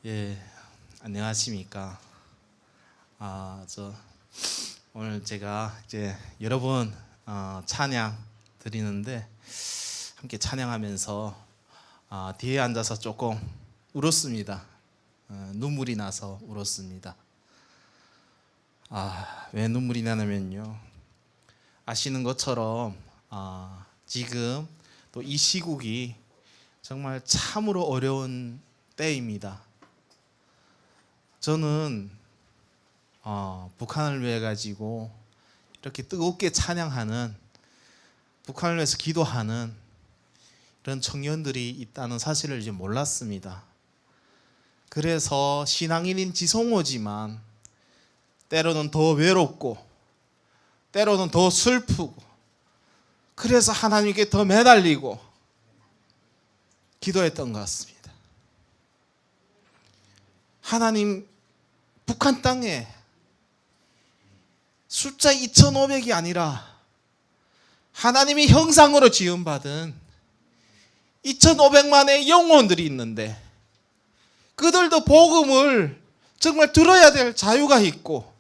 예, 안녕하십니까. 오늘 제가 이제 여러분 찬양 드리는데 함께 찬양하면서 뒤에 앉아서 조금 울었습니다. 눈물이 나서 울었습니다. 왜 눈물이 나냐면요, 아시는 것처럼 지금 또 이 시국이 정말 참으로 어려운 때입니다. 저는 북한을 위해 가지고 이렇게 뜨겁게 찬양하는, 북한을 위해서 기도하는 이런 청년들이 있다는 사실을 이제 몰랐습니다. 그래서 신앙인인 지성호지만 때로는 더 외롭고 때로는 더 슬프고, 그래서 하나님께 더 매달리고 기도했던 것 같습니다. 하나님, 북한 땅에 숫자 2,500이 아니라 하나님의 형상으로 지음받은 2,500만의 영혼들이 있는데, 그들도 복음을 정말 들어야 될 자유가 있고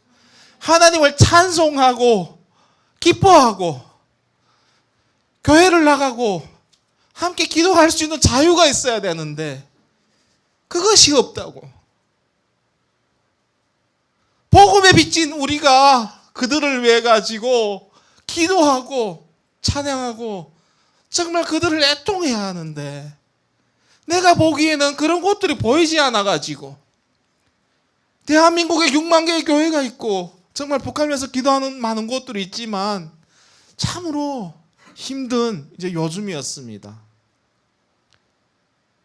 하나님을 찬송하고 기뻐하고 교회를 나가고 함께 기도할 수 있는 자유가 있어야 되는데 그것이 없다고. 복음에 빚진 우리가 그들을 위해 가지고 기도하고 찬양하고 정말 그들을 애통해야 하는데, 내가 보기에는 그런 곳들이 보이지 않아 가지고, 대한민국에 6만 개의 교회가 있고 정말 북한을 위해서 기도하는 많은 곳들이 있지만 참으로 힘든 이제 요즘이었습니다.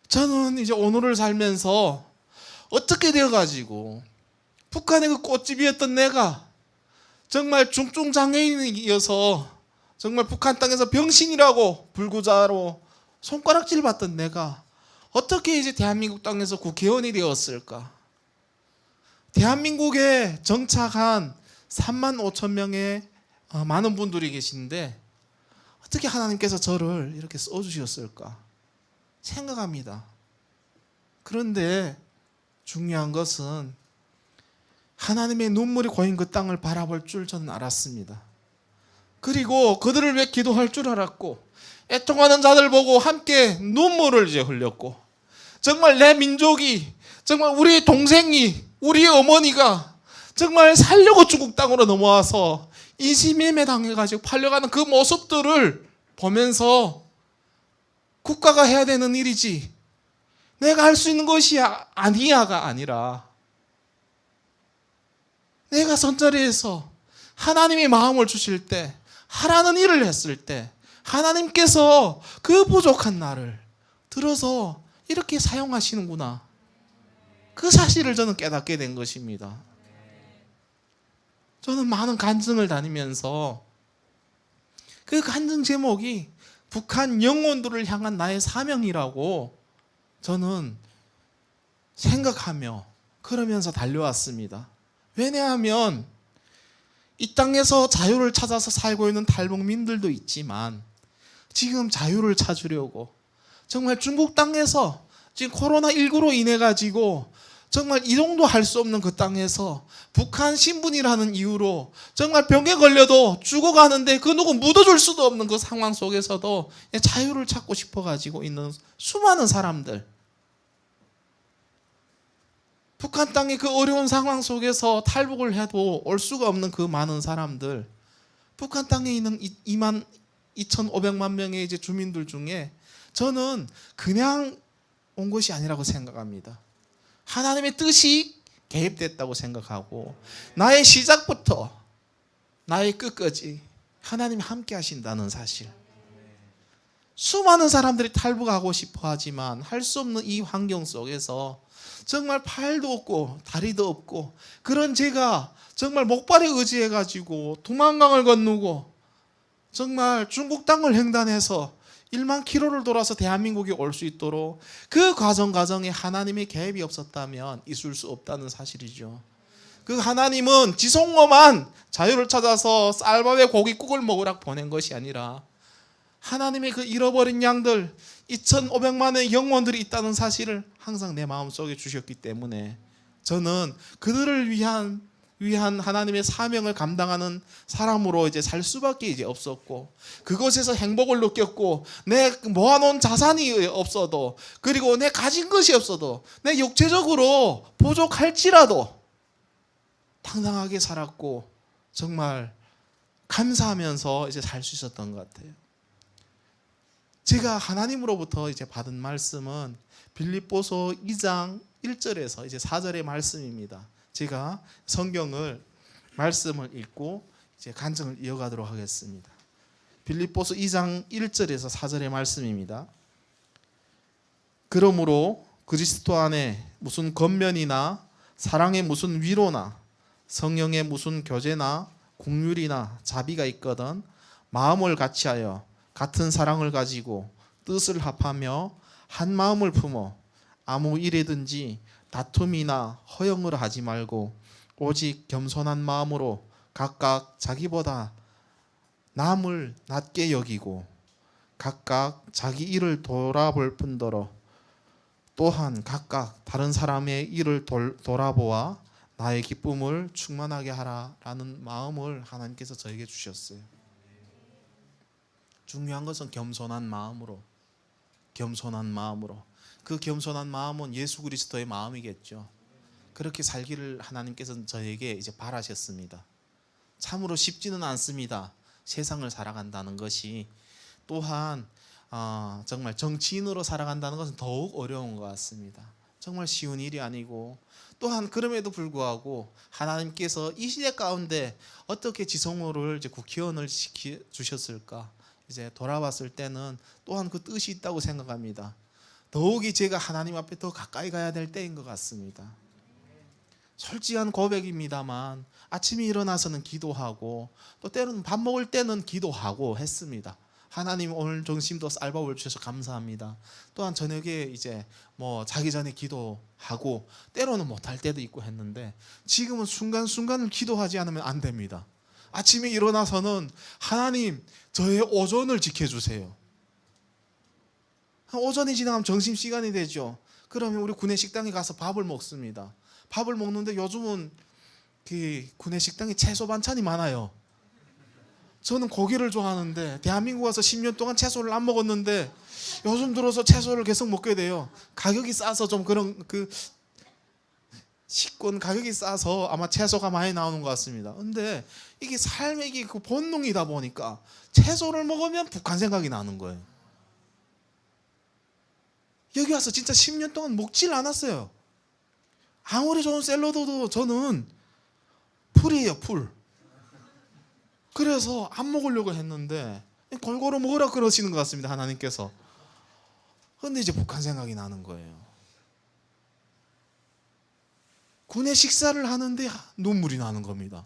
저는 이제 오늘을 살면서 어떻게 되어 가지고 북한의 그 꽃집이었던 내가 정말 중증 장애인이어서 정말 북한 땅에서 병신이라고 불구자로 손가락질 받던 내가 어떻게 이제 대한민국 땅에서 국회의원이 되었을까? 대한민국에 정착한 3만 5천 명의 많은 분들이 계신데 어떻게 하나님께서 저를 이렇게 써주셨을까 생각합니다. 그런데 중요한 것은 하나님의 눈물이 고인 그 땅을 바라볼 줄 저는 알았습니다. 그리고 그들을 위해 기도할 줄 알았고, 애통하는 자들 보고 함께 눈물을 이제 흘렸고, 정말 내 민족이, 정말 우리 동생이, 우리 어머니가 정말 살려고 중국 땅으로 넘어와서 인신매매 당해가지고 팔려가는 그 모습들을 보면서 국가가 해야 되는 일이지 내가 할 수 있는 것이 아니야가 아니라, 내가 선자리에서 하나님이 마음을 주실 때, 하라는 일을 했을 때 하나님께서 그 부족한 나를 들어서 이렇게 사용하시는구나, 그 사실을 저는 깨닫게 된 것입니다. 저는 많은 간증을 다니면서 그 간증 제목이 북한 영혼들을 향한 나의 사명이라고 저는 생각하며 그러면서 달려왔습니다. 왜냐하면 이 땅에서 자유를 찾아서 살고 있는 탈북민들도 있지만 지금 자유를 찾으려고 정말 중국 땅에서 지금 코로나19로 인해 가지고 정말 이동도 할 수 없는 그 땅에서 북한 신분이라는 이유로 정말 병에 걸려도 죽어가는데 그 누구 묻어줄 수도 없는 그 상황 속에서도 자유를 찾고 싶어 가지고 있는 수많은 사람들, 북한 땅의 그 어려운 상황 속에서 탈북을 해도 올 수가 없는 그 많은 사람들, 북한 땅에 있는 2만 2,500만 명의 이제 주민들 중에 저는 그냥 온 것이 아니라고 생각합니다. 하나님의 뜻이 개입됐다고 생각하고, 나의 시작부터 나의 끝까지 하나님이 함께 하신다는 사실. 수많은 사람들이 탈북하고 싶어 하지만 할 수 없는 이 환경 속에서 정말 팔도 없고 다리도 없고 그런 제가 정말 목발에 의지해가지고 두만강을 건너고 정말 중국 땅을 횡단해서 1만 킬로를 돌아서 대한민국에 올 수 있도록 그 과정에 하나님의 개입이 없었다면 있을 수 없다는 사실이죠. 그 하나님은 지성호만 자유를 찾아서 쌀밥에 고깃국을 먹으라고 보낸 것이 아니라 하나님의 그 잃어버린 양들 2,500만의 영혼들이 있다는 사실을 항상 내 마음속에 주셨기 때문에 저는 그들을 위한 하나님의 사명을 감당하는 사람으로 이제 살 수밖에 이제 없었고, 그곳에서 행복을 느꼈고, 내 모아놓은 자산이 없어도, 그리고 내 가진 것이 없어도, 내 육체적으로 부족할지라도 당당하게 살았고 정말 감사하면서 이제 살 수 있었던 것 같아요. 제가 하나님으로부터 이제 받은 말씀은 빌립보서 2장 1절에서 이제 4절의 말씀입니다. 제가 성경을 말씀을 읽고 이제 간증을 이어가도록 하겠습니다. 빌립보서 2장 1절에서 4절의 말씀입니다. 그러므로 그리스도 안에 무슨 겉면이나 사랑의 무슨 위로나 성령의 무슨 교제나 긍휼이나 자비가 있거든 마음을 같이하여 같은 사랑을 가지고 뜻을 합하며 한 마음을 품어 아무 일에든지 다툼이나 허영을 하지 말고 오직 겸손한 마음으로 각각 자기보다 남을 낮게 여기고 각각 자기 일을 돌아볼 뿐더러 또한 각각 다른 사람의 일을 돌아보아 나의 기쁨을 충만하게 하라라는 마음을 하나님께서 저에게 주셨어요. 중요한 것은 겸손한 마음으로, 그 겸손한 마음은 예수 그리스도의 마음이겠죠. 그렇게 살기를 하나님께서는 저에게 이제 바라셨습니다. 참으로 쉽지는 않습니다. 세상을 살아간다는 것이. 또한 정말 정치인으로 살아간다는 것은 더욱 어려운 것 같습니다. 정말 쉬운 일이 아니고, 또한 그럼에도 불구하고 하나님께서 이 시대 가운데 어떻게 지성호를 이제 국회의원을 시켜 주셨을까? 이제 돌아봤을 때는 또한 그 뜻이 있다고 생각합니다. 더욱이 제가 하나님 앞에 더 가까이 가야 될 때인 것 같습니다. 솔직한 고백입니다만 아침에 일어나서는 기도하고 또 때로는 밥 먹을 때는 기도하고 했습니다. 하나님 오늘 점심도 쌀밥을 주셔서 감사합니다. 또한 저녁에 이제 자기 전에 기도하고 때로는 못할 때도 있고 했는데, 지금은 순간순간을 기도하지 않으면 안 됩니다. 아침에 일어나서는 하나님 저의 오전을 지켜주세요. 오전이 지나면 점심시간이 되죠. 그러면 우리 구내식당에 가서 밥을 먹습니다. 밥을 먹는데 요즘은 그 구내식당에 채소 반찬이 많아요. 저는 고기를 좋아하는데 대한민국 와서 10년 동안 채소를 안 먹었는데 요즘 들어서 채소를 계속 먹게 돼요. 가격이 싸서 좀 그런 식권 가격이 싸서 아마 채소가 많이 나오는 것 같습니다. 근데 이게 삶의 이게 그 본능이다 보니까 채소를 먹으면 북한 생각이 나는 거예요. 여기 와서 진짜 10년 동안 먹질 않았어요. 아무리 좋은 샐러드도 저는 풀이에요, 풀. 그래서 안 먹으려고 했는데 골고루 먹으라 그러시는 것 같습니다, 하나님께서. 그런데 이제 북한 생각이 나는 거예요. 군내 식사를 하는데 눈물이 나는 겁니다.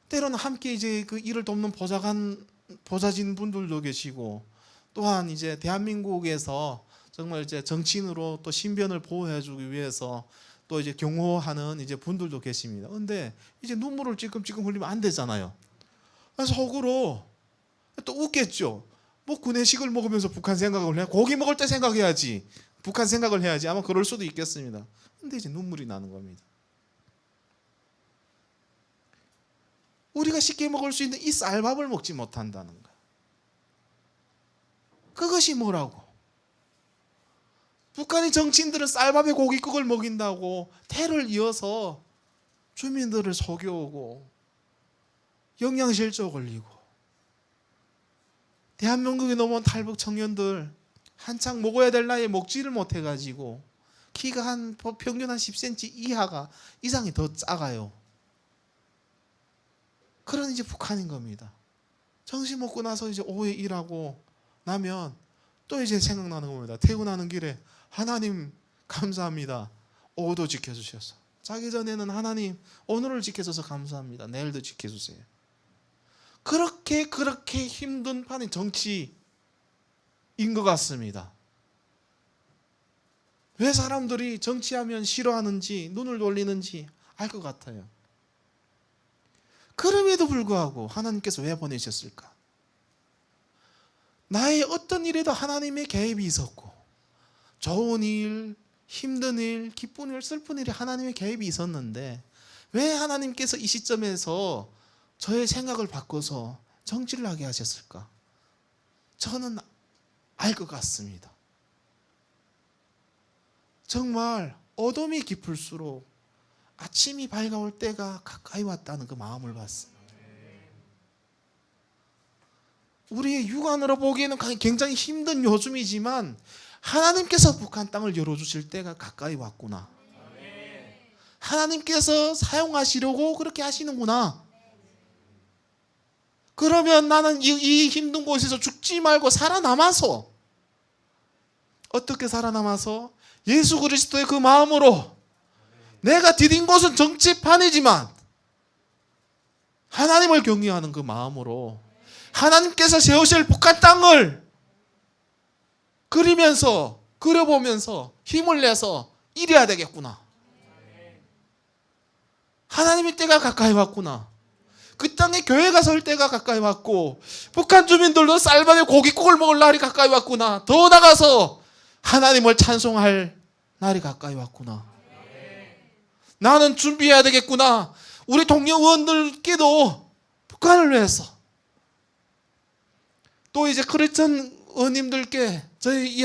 때로는 함께 이제 그 일을 돕는 보좌진 분들도 계시고, 또한 이제 대한민국에서 정말 이제 정치인으로 또 신변을 보호해주기 위해서 또 이제 경호하는 이제 분들도 계십니다. 근데 이제 눈물을 찔끔찔끔 흘리면 안 되잖아요. 그래서 속으로 또 웃겠죠. 구내식을 먹으면서 북한 생각을 해. 고기 먹을 때 생각해야지. 북한 생각을 해야지. 아마 그럴 수도 있겠습니다. 근데 이제 눈물이 나는 겁니다. 우리가 쉽게 먹을 수 있는 이 쌀밥을 먹지 못한다는 거예요. 그것이 뭐라고? 북한의 정치인들은 쌀밥에 고깃국을 먹인다고 태를 이어서 주민들을 속여오고 영양실조 걸리고, 대한민국에 넘어온 탈북 청년들 한창 먹어야 될 나이에 먹지를 못해가지고 키가 평균 한 10cm 이상이 더 작아요. 그런 이제 북한인 겁니다. 점심 먹고 나서 이제 오후에 일하고 나면 또 이제 생각나는 겁니다. 퇴근하는 길에 하나님 감사합니다. 오후도 지켜주셔서. 자기 전에는 하나님 오늘을 지켜줘서 감사합니다. 내일도 지켜주세요. 그렇게 힘든 판이 정치인 것 같습니다. 왜 사람들이 정치하면 싫어하는지 눈을 돌리는지 알 것 같아요. 그럼에도 불구하고 하나님께서 왜 보내셨을까? 나의 어떤 일에도 하나님의 개입이 있었고, 좋은 일, 힘든 일, 기쁜 일, 슬픈 일에 하나님의 개입이 있었는데 왜 하나님께서 이 시점에서 저의 생각을 바꿔서 정치를 하게 하셨을까? 저는 알 것 같습니다. 정말 어둠이 깊을수록 아침이 밝아올 때가 가까이 왔다는 그 마음을 봤습니다. 우리의 육안으로 보기에는 굉장히 힘든 요즘이지만 하나님께서 북한 땅을 열어주실 때가 가까이 왔구나. 하나님께서 사용하시려고 그렇게 하시는구나. 그러면 나는 이 힘든 곳에서 죽지 말고 살아남아서, 어떻게 살아남아서? 예수 그리스도의 그 마음으로, 내가 디딘 곳은 정치판이지만 하나님을 경외하는 그 마음으로 하나님께서 세우실 북한 땅을 그려보면서 힘을 내서 이래야 되겠구나. 하나님의 때가 가까이 왔구나. 그 땅에 교회가 설 때가 가까이 왔고, 북한 주민들도 쌀밥에 고깃국을 먹을 날이 가까이 왔구나. 더 나가서 하나님을 찬송할 날이 가까이 왔구나. 나는 준비해야 되겠구나. 우리 동료 의원들께도 북한을 위해서, 또 이제 크리스천 의원님들께 저희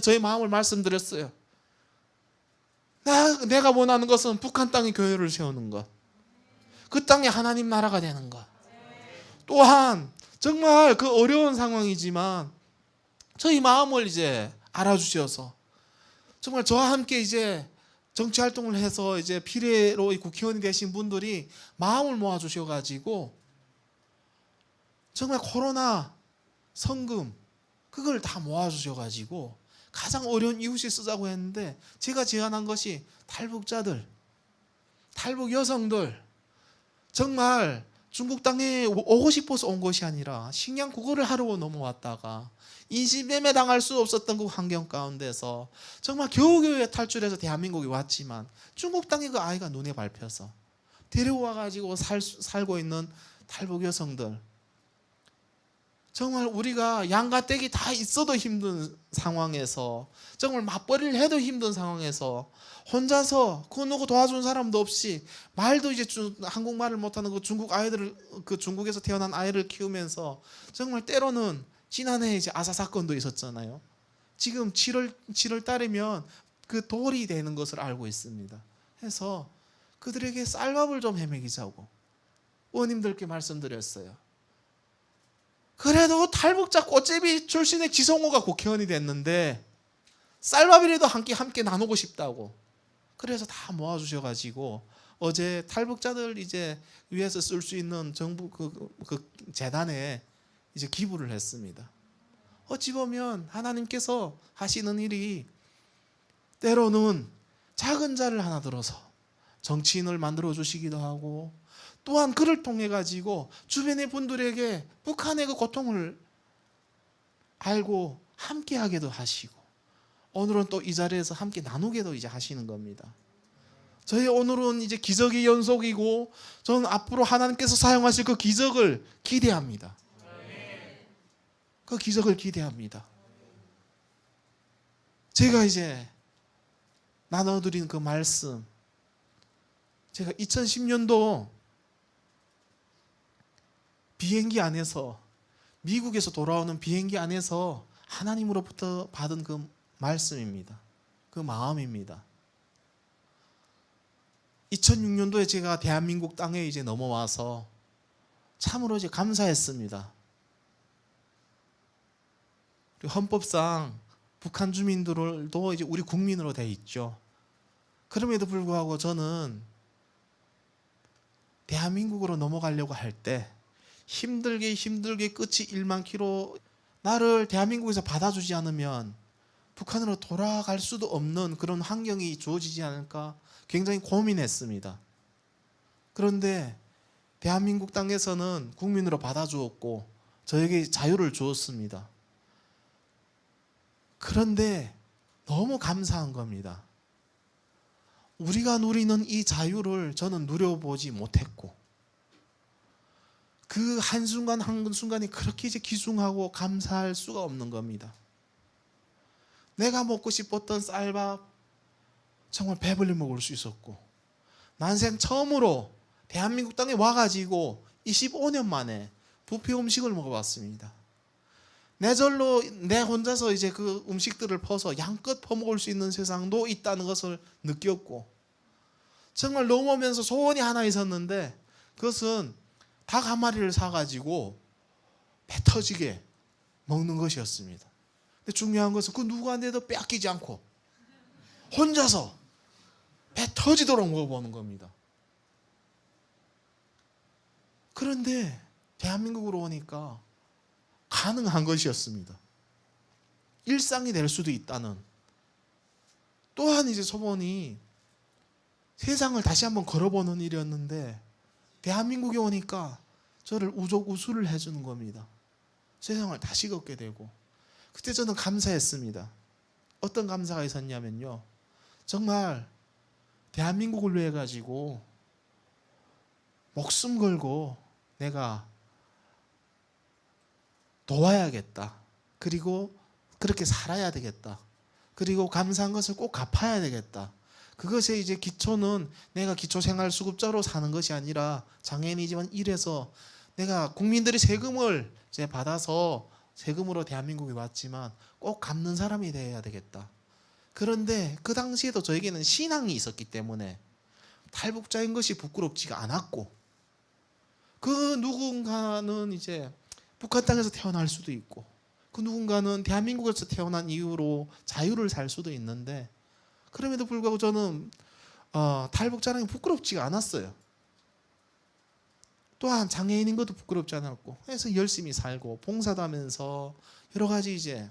저희 마음을 말씀드렸어요. 내가 원하는 것은 북한 땅에 교회를 세우는 것, 그 땅에 하나님 나라가 되는 것. 또한 정말 그 어려운 상황이지만 저희 마음을 이제 알아주셔서 정말 저와 함께 이제 정치 활동을 해서 이제 비례로 국회의원이 되신 분들이 마음을 모아 주셔가지고 정말 코로나 성금 그걸 다 모아 주셔가지고 가장 어려운 이웃이 쓰자고 했는데, 제가 제안한 것이 탈북자들, 탈북 여성들, 정말 중국 땅에 오고 싶어서 온 것이 아니라 식량 구걸을 하러 넘어왔다가 인신매매 당할 수 없었던 그 환경 가운데서 정말 겨우겨우 탈출해서 대한민국에 왔지만 중국 땅에 그 아이가 눈에 밟혀서 데려와가지고 살고 있는 탈북 여성들, 정말 우리가 양가댁이 다 있어도 힘든 상황에서, 정말 맞벌이를 해도 힘든 상황에서 혼자서 그 누구 도와준 사람도 없이, 말도 이제 한국말을 못하는 그 중국 아이들을, 그 중국에서 태어난 아이를 키우면서 정말 때로는 지난해 이제 아사 사건도 있었잖아요. 지금 7월 달이면 그 돌이 되는 것을 알고 있습니다. 해서 그들에게 쌀밥을 좀 해먹이자고 의원님들께 말씀드렸어요. 그래도 탈북자 꽃제비 출신의 지성호가 국회의원이 됐는데 쌀밥이라도 함께 나누고 싶다고, 그래서 다 모아주셔가지고 어제 탈북자들 이제 위해서 쓸 수 있는 정부 그 재단에 이제 기부를 했습니다. 어찌 보면 하나님께서 하시는 일이 때로는 작은 자를 하나 들어서 정치인을 만들어 주시기도 하고, 또한 그를 통해 가지고 주변의 분들에게 북한의 그 고통을 알고 함께 하게도 하시고, 오늘은 또 이 자리에서 함께 나누게도 이제 하시는 겁니다. 저희 오늘은 이제 기적의 연속이고, 저는 앞으로 하나님께서 사용하실 그 기적을 기대합니다. 그 기적을 기대합니다. 제가 이제 나눠드린 그 말씀, 제가 2010년도 비행기 안에서, 미국에서 돌아오는 비행기 안에서 하나님으로부터 받은 그 말씀입니다. 그 마음입니다. 2006년도에 제가 대한민국 땅에 이제 넘어와서 참으로 이제 감사했습니다. 헌법상 북한 주민들도 이제 우리 국민으로 돼 있죠. 그럼에도 불구하고 저는 대한민국으로 넘어가려고 할 때 힘들게 끝이 1만 킬로, 나를 대한민국에서 받아주지 않으면 북한으로 돌아갈 수도 없는 그런 환경이 주어지지 않을까 굉장히 고민했습니다. 그런데 대한민국 땅에서는 국민으로 받아주었고 저에게 자유를 주었습니다. 그런데 너무 감사한 겁니다. 우리가 누리는 이 자유를 저는 누려보지 못했고, 그 한순간 한순간이 그렇게 이제 귀중하고 감사할 수가 없는 겁니다. 내가 먹고 싶었던 쌀밥 정말 배불리 먹을 수 있었고, 난생 처음으로 대한민국 땅에 와가지고 25년 만에 뷔페 음식을 먹어봤습니다. 내 절로 내 혼자서 이제 그 음식들을 퍼서 양껏 퍼먹을 수 있는 세상도 있다는 것을 느꼈고, 정말 넘어오면서 소원이 하나 있었는데 그것은 닭 한 마리를 사가지고 배 터지게 먹는 것이었습니다. 근데 중요한 것은 그 누구한테도 뺏기지 않고 혼자서 배 터지도록 먹어보는 겁니다. 그런데 대한민국으로 오니까 가능한 것이었습니다. 일상이 될 수도 있다는, 또한 이제 소원이 세상을 다시 한번 걸어보는 일이었는데, 대한민국에 오니까 저를 우족우수를 해주는 겁니다. 세상을 다시 걷게 되고, 그때 저는 감사했습니다. 어떤 감사가 있었냐면요, 정말 대한민국을 위해 가지고 목숨 걸고 내가 도와야겠다, 그리고 그렇게 살아야 되겠다, 그리고 감사한 것을 꼭 갚아야 되겠다. 그것의 이제 기초는 내가 기초생활수급자로 사는 것이 아니라, 장애인이지만 일해서 내가 국민들의 세금을 이제 받아서 세금으로 대한민국에 왔지만 꼭 갚는 사람이 되어야 되겠다. 그런데 그 당시에도 저에게는 신앙이 있었기 때문에 탈북자인 것이 부끄럽지가 않았고, 그 누군가는 이제 북한 땅에서 태어날 수도 있고, 그 누군가는 대한민국에서 태어난 이후로 자유를 살 수도 있는데, 그럼에도 불구하고 저는 탈북자라는 게 부끄럽지가 않았어요. 또한 장애인인 것도 부끄럽지 않았고, 그래서 열심히 살고 봉사도 하면서 여러 가지 이제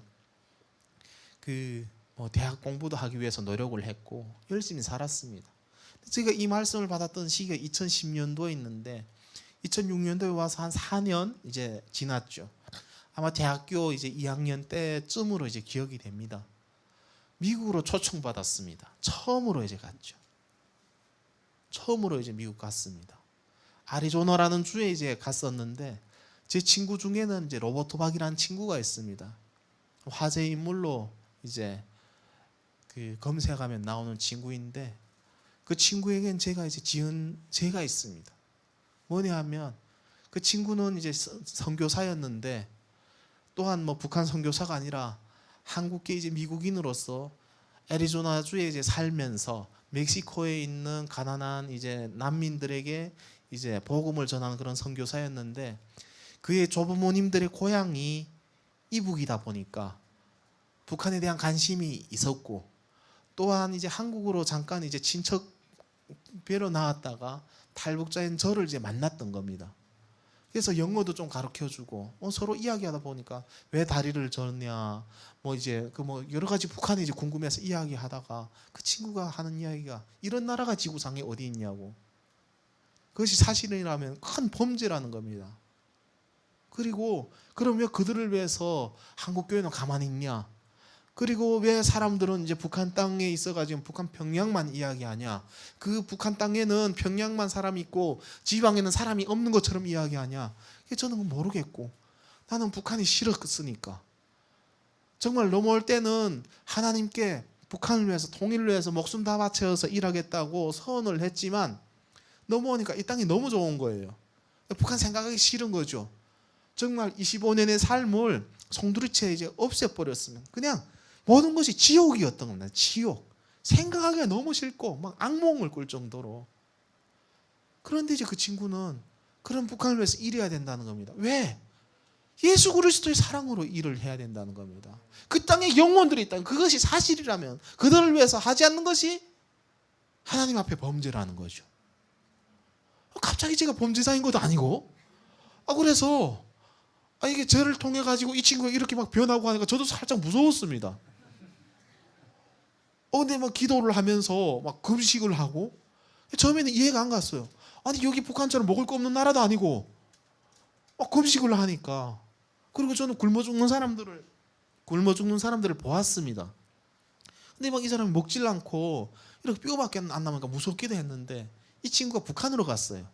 대학 공부도 하기 위해서 노력을 했고 열심히 살았습니다. 제가 이 말씀을 받았던 시기가 2010년도에 있는데, 2006년도에 와서 한 4년 이제 지났죠. 아마 대학교 이제 2학년 때쯤으로 이제 기억이 됩니다. 미국으로 초청받았습니다. 처음으로 이제 갔죠. 처음으로 이제 미국 갔습니다. 아리조나라는 주에 이제 갔었는데, 제 친구 중에는 이제 로버트 박이라는 친구가 있습니다. 화제 인물로 이제 검색하면 나오는 친구인데, 그 친구에겐 제가 이제 지은 죄가 있습니다. 뭐냐 하면, 그 친구는 이제 선교사였는데, 또한 뭐 북한 선교사가 아니라 한국계 이제 미국인으로서 애리조나주에 이제 살면서 멕시코에 있는 가난한 이제 난민들에게 이제 복음을 전하는 그런 선교사였는데, 그의 조부모님들의 고향이 이북이다 보니까 북한에 대한 관심이 있었고, 또한 이제 한국으로 잠깐 이제 친척 뵈러 나왔다가 탈북자인 저를 이제 만났던 겁니다. 그래서 영어도 좀 가르쳐주고 서로 이야기하다 보니까 왜 다리를 졌냐, 뭐 이제 여러 가지 북한이 이제 궁금해서 이야기하다가 그 친구가 하는 이야기가, 이런 나라가 지구상에 어디 있냐고. 그것이 사실이라면 큰 범죄라는 겁니다. 그리고 그럼 왜 그들을 위해서 한국 교회는 가만히 있냐? 그리고 왜 사람들은 이제 북한 땅에 있어가지고 북한 평양만 이야기하냐? 그 북한 땅에는 평양만 사람이 있고 지방에는 사람이 없는 것처럼 이야기하냐? 저는 모르겠고, 나는 북한이 싫었으니까. 정말 넘어올 때는 하나님께 북한을 위해서, 통일을 위해서 목숨 다 바쳐서 일하겠다고 서원을 했지만, 넘어오니까 이 땅이 너무 좋은 거예요. 북한 생각하기 싫은 거죠. 정말 25년의 삶을 송두리째 이제 없애버렸으면 그냥 모든 것이 지옥이었던 겁니다. 지옥. 생각하기가 너무 싫고 막 악몽을 꿀 정도로. 그런데 이제 그 친구는 그런 북한을 위해서 일해야 된다는 겁니다. 왜? 예수 그리스도의 사랑으로 일을 해야 된다는 겁니다. 그 땅에 영혼들이 있다. 그것이 사실이라면 그들을 위해서 하지 않는 것이 하나님 앞에 범죄라는 거죠. 갑자기 제가 범죄자인 것도 아니고, 그래서 이게 저를 통해 가지고 이 친구가 이렇게 막 변하고 하니까 저도 살짝 무서웠습니다. 근데 막 기도를 하면서 막 금식을 하고, 처음에는 이해가 안 갔어요. 아니 여기 북한처럼 먹을 거 없는 나라도 아니고 막 금식을 하니까. 그리고 저는 굶어 죽는 사람들을 보았습니다. 근데 막 이 사람이 먹질 않고 이렇게 뼈밖에 안 남으니까 무섭기도 했는데, 이 친구가 북한으로 갔어요.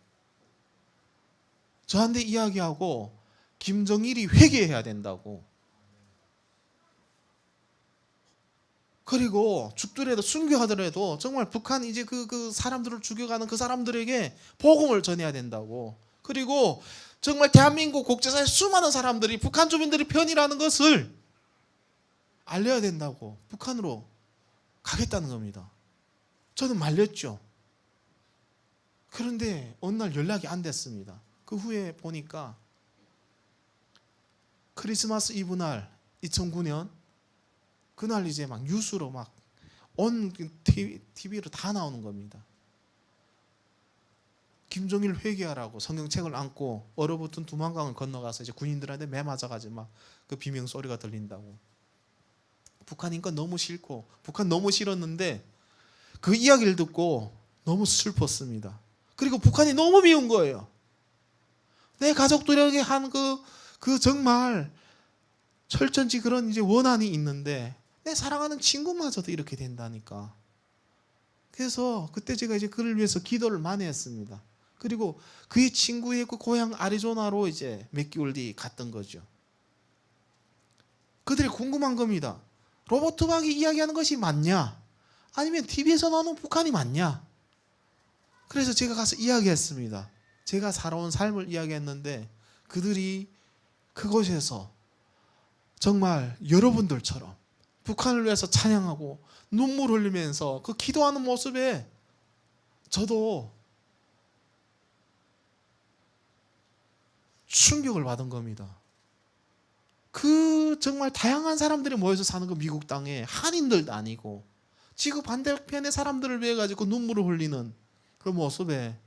저한테 이야기하고 김정일이 회개해야 된다고. 그리고 죽더라도 순교하더라도 정말 북한 이제 그 사람들을 죽여가는 그 사람들에게 복음을 전해야 된다고. 그리고 정말 대한민국 국제사회 수많은 사람들이 북한 주민들이 편이라는 것을 알려야 된다고 북한으로 가겠다는 겁니다. 저는 말렸죠. 그런데 어느 날 연락이 안 됐습니다. 그 후에 보니까 크리스마스 이브 날 2009년 그날 이제 막 뉴스로 막 온 TV로 다 나오는 겁니다. 김정일 회개하라고 성경책을 안고 얼어붙은 두만강을 건너가서 이제 군인들한테 매 맞아가지고 막 그 비명 소리가 들린다고. 북한 인권 너무 싫고 북한 너무 싫었는데 그 이야기를 듣고 너무 슬펐습니다. 그리고 북한이 너무 미운 거예요. 내 가족들에게 한 그 정말 철천지 그런 이제 원한이 있는데 내 사랑하는 친구마저도 이렇게 된다니까. 그래서 그때 제가 이제 그를 위해서 기도를 많이 했습니다. 그리고 그의 친구의 그 고향 아리조나로 이제 몇 개월 뒤 갔던 거죠. 그들이 궁금한 겁니다. 로버트 박이 이야기하는 것이 맞냐? 아니면 TV에서 나오는 북한이 맞냐? 그래서 제가 가서 이야기했습니다. 제가 살아온 삶을 이야기했는데 그들이 그곳에서 정말 여러분들처럼 북한을 위해서 찬양하고 눈물 흘리면서 그 기도하는 모습에 저도 충격을 받은 겁니다. 그 정말 다양한 사람들이 모여서 사는 그 미국 땅에 한인들도 아니고 지구 반대편의 사람들을 위해 가지고 눈물을 흘리는 그 모습에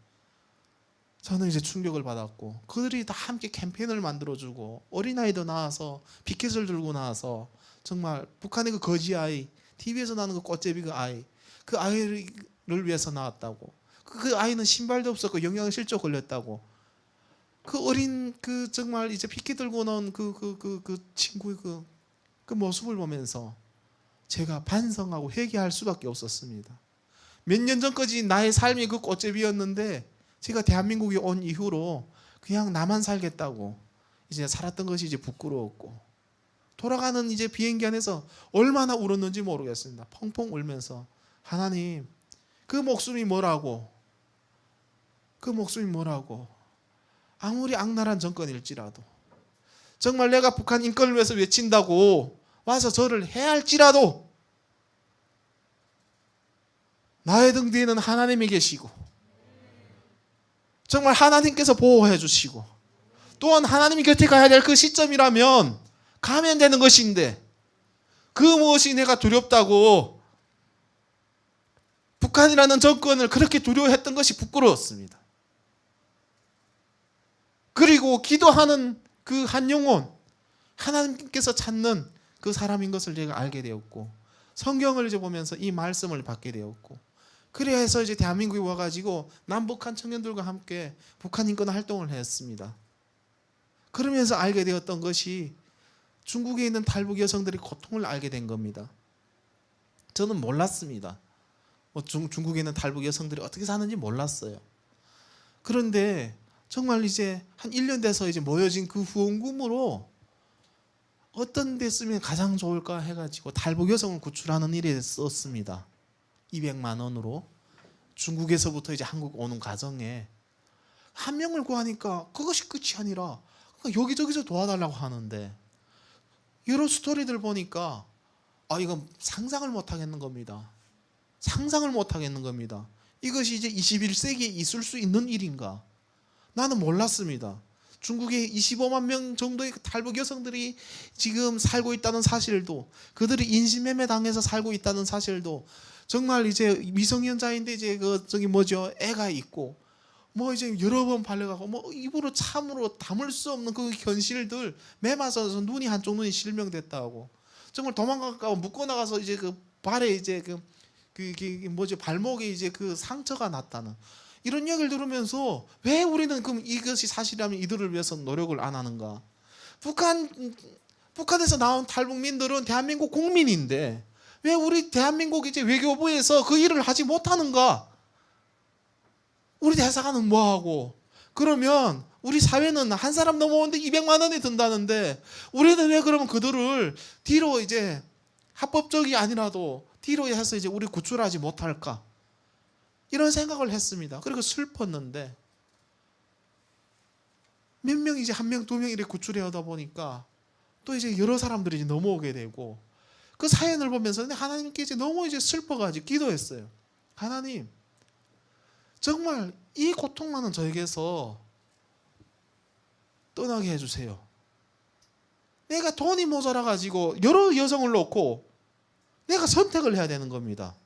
저는 이제 충격을 받았고 그들이 다 함께 캠페인을 만들어주고 어린아이도 나와서 피켓을 들고 나와서 정말 북한의 그 거지 아이 TV에서 나오는 그 꽃제비 그 아이를 위해서 나왔다고. 그 아이는 신발도 없었고 영양실조 걸렸다고. 그 어린 그 정말 이제 피켓 들고 나온 그 친구의 그 모습을 보면서 제가 반성하고 회개할 수밖에 없었습니다. 몇 년 전까지 나의 삶이 그 꽃제비였는데 제가 대한민국에 온 이후로 그냥 나만 살겠다고 이제 살았던 것이 이제 부끄러웠고 돌아가는 이제 비행기 안에서 얼마나 울었는지 모르겠습니다. 펑펑 울면서 하나님 그 목숨이 뭐라고 아무리 악랄한 정권일지라도 정말 내가 북한 인권을 위해서 외친다고 와서 저를 해할지라도 나의 등 뒤에는 하나님이 계시고 정말 하나님께서 보호해 주시고 또한 하나님이 곁에 가야 될 그 시점이라면 가면 되는 것인데 그 무엇이 내가 두렵다고 북한이라는 정권을 그렇게 두려워했던 것이 부끄러웠습니다. 그리고 기도하는 그 한 영혼 하나님께서 찾는 그 사람인 것을 제가 알게 되었고 성경을 이제 보면서 이 말씀을 받게 되었고 그래서 이제 대한민국에 와가지고 남북한 청년들과 함께 북한 인권 활동을 했습니다. 그러면서 알게 되었던 것이 중국에 있는 탈북 여성들의 고통을 알게 된 겁니다. 저는 몰랐습니다. 중국에 있는 탈북 여성들이 어떻게 사는지 몰랐어요. 그런데 정말 이제 한 1년 돼서 이제 모여진 그 후원금으로 어떤 데 쓰면 가장 좋을까 해가지고 탈북 여성을 구출하는 일에 썼습니다. 200만 원으로 중국에서부터 이제 한국 오는 과정에 한 명을 구하니까 그것이 끝이 아니라 여기저기서 도와달라고 하는데 여러 스토리들 보니까 이건 상상을 못 하겠는 겁니다. 상상을 못 하겠는 겁니다. 이것이 이제 21세기에 있을 수 있는 일인가? 나는 몰랐습니다. 중국에 25만 명 정도의 탈북 여성들이 지금 살고 있다는 사실도 그들이 인신매매 당해서 살고 있다는 사실도 정말 이제 미성년자인데 이제 애가 있고 이제 여러 번 발려가고 입으로 참으로 담을 수 없는 그 현실들 매맞아서 눈이 한쪽 눈이 실명됐다고 정말 도망가고 묶고 나가서 이제 그 발에 이제 발목에 이제 그 상처가 났다는 이런 이야기를 들으면서 왜 우리는 그럼 이것이 사실이라면 이들을 위해서 노력을 안 하는가? 북한에서 나온 탈북민들은 대한민국 국민인데 왜 우리 대한민국 이제 외교부에서 그 일을 하지 못하는가? 우리 대사관은 뭐하고 그러면 우리 사회는 한 사람 넘어오는데 200만 원이 든다는데 우리는 왜 그러면 그들을 뒤로 이제 합법적이 아니라도 뒤로 해서 이제 우리 구출하지 못할까? 이런 생각을 했습니다. 그리고 슬펐는데 몇 명 이제 한 명, 두 명 이렇게 구출해 오다 보니까 또 이제 여러 사람들이 이제 넘어오게 되고 그 사연을 보면서 하나님께 이제 너무 이제 슬퍼가지고 기도했어요. 하나님, 정말 이 고통 많은 저에게서 떠나게 해주세요. 내가 돈이 모자라 가지고 여러 여성을 놓고 내가 선택을 해야 되는 겁니다.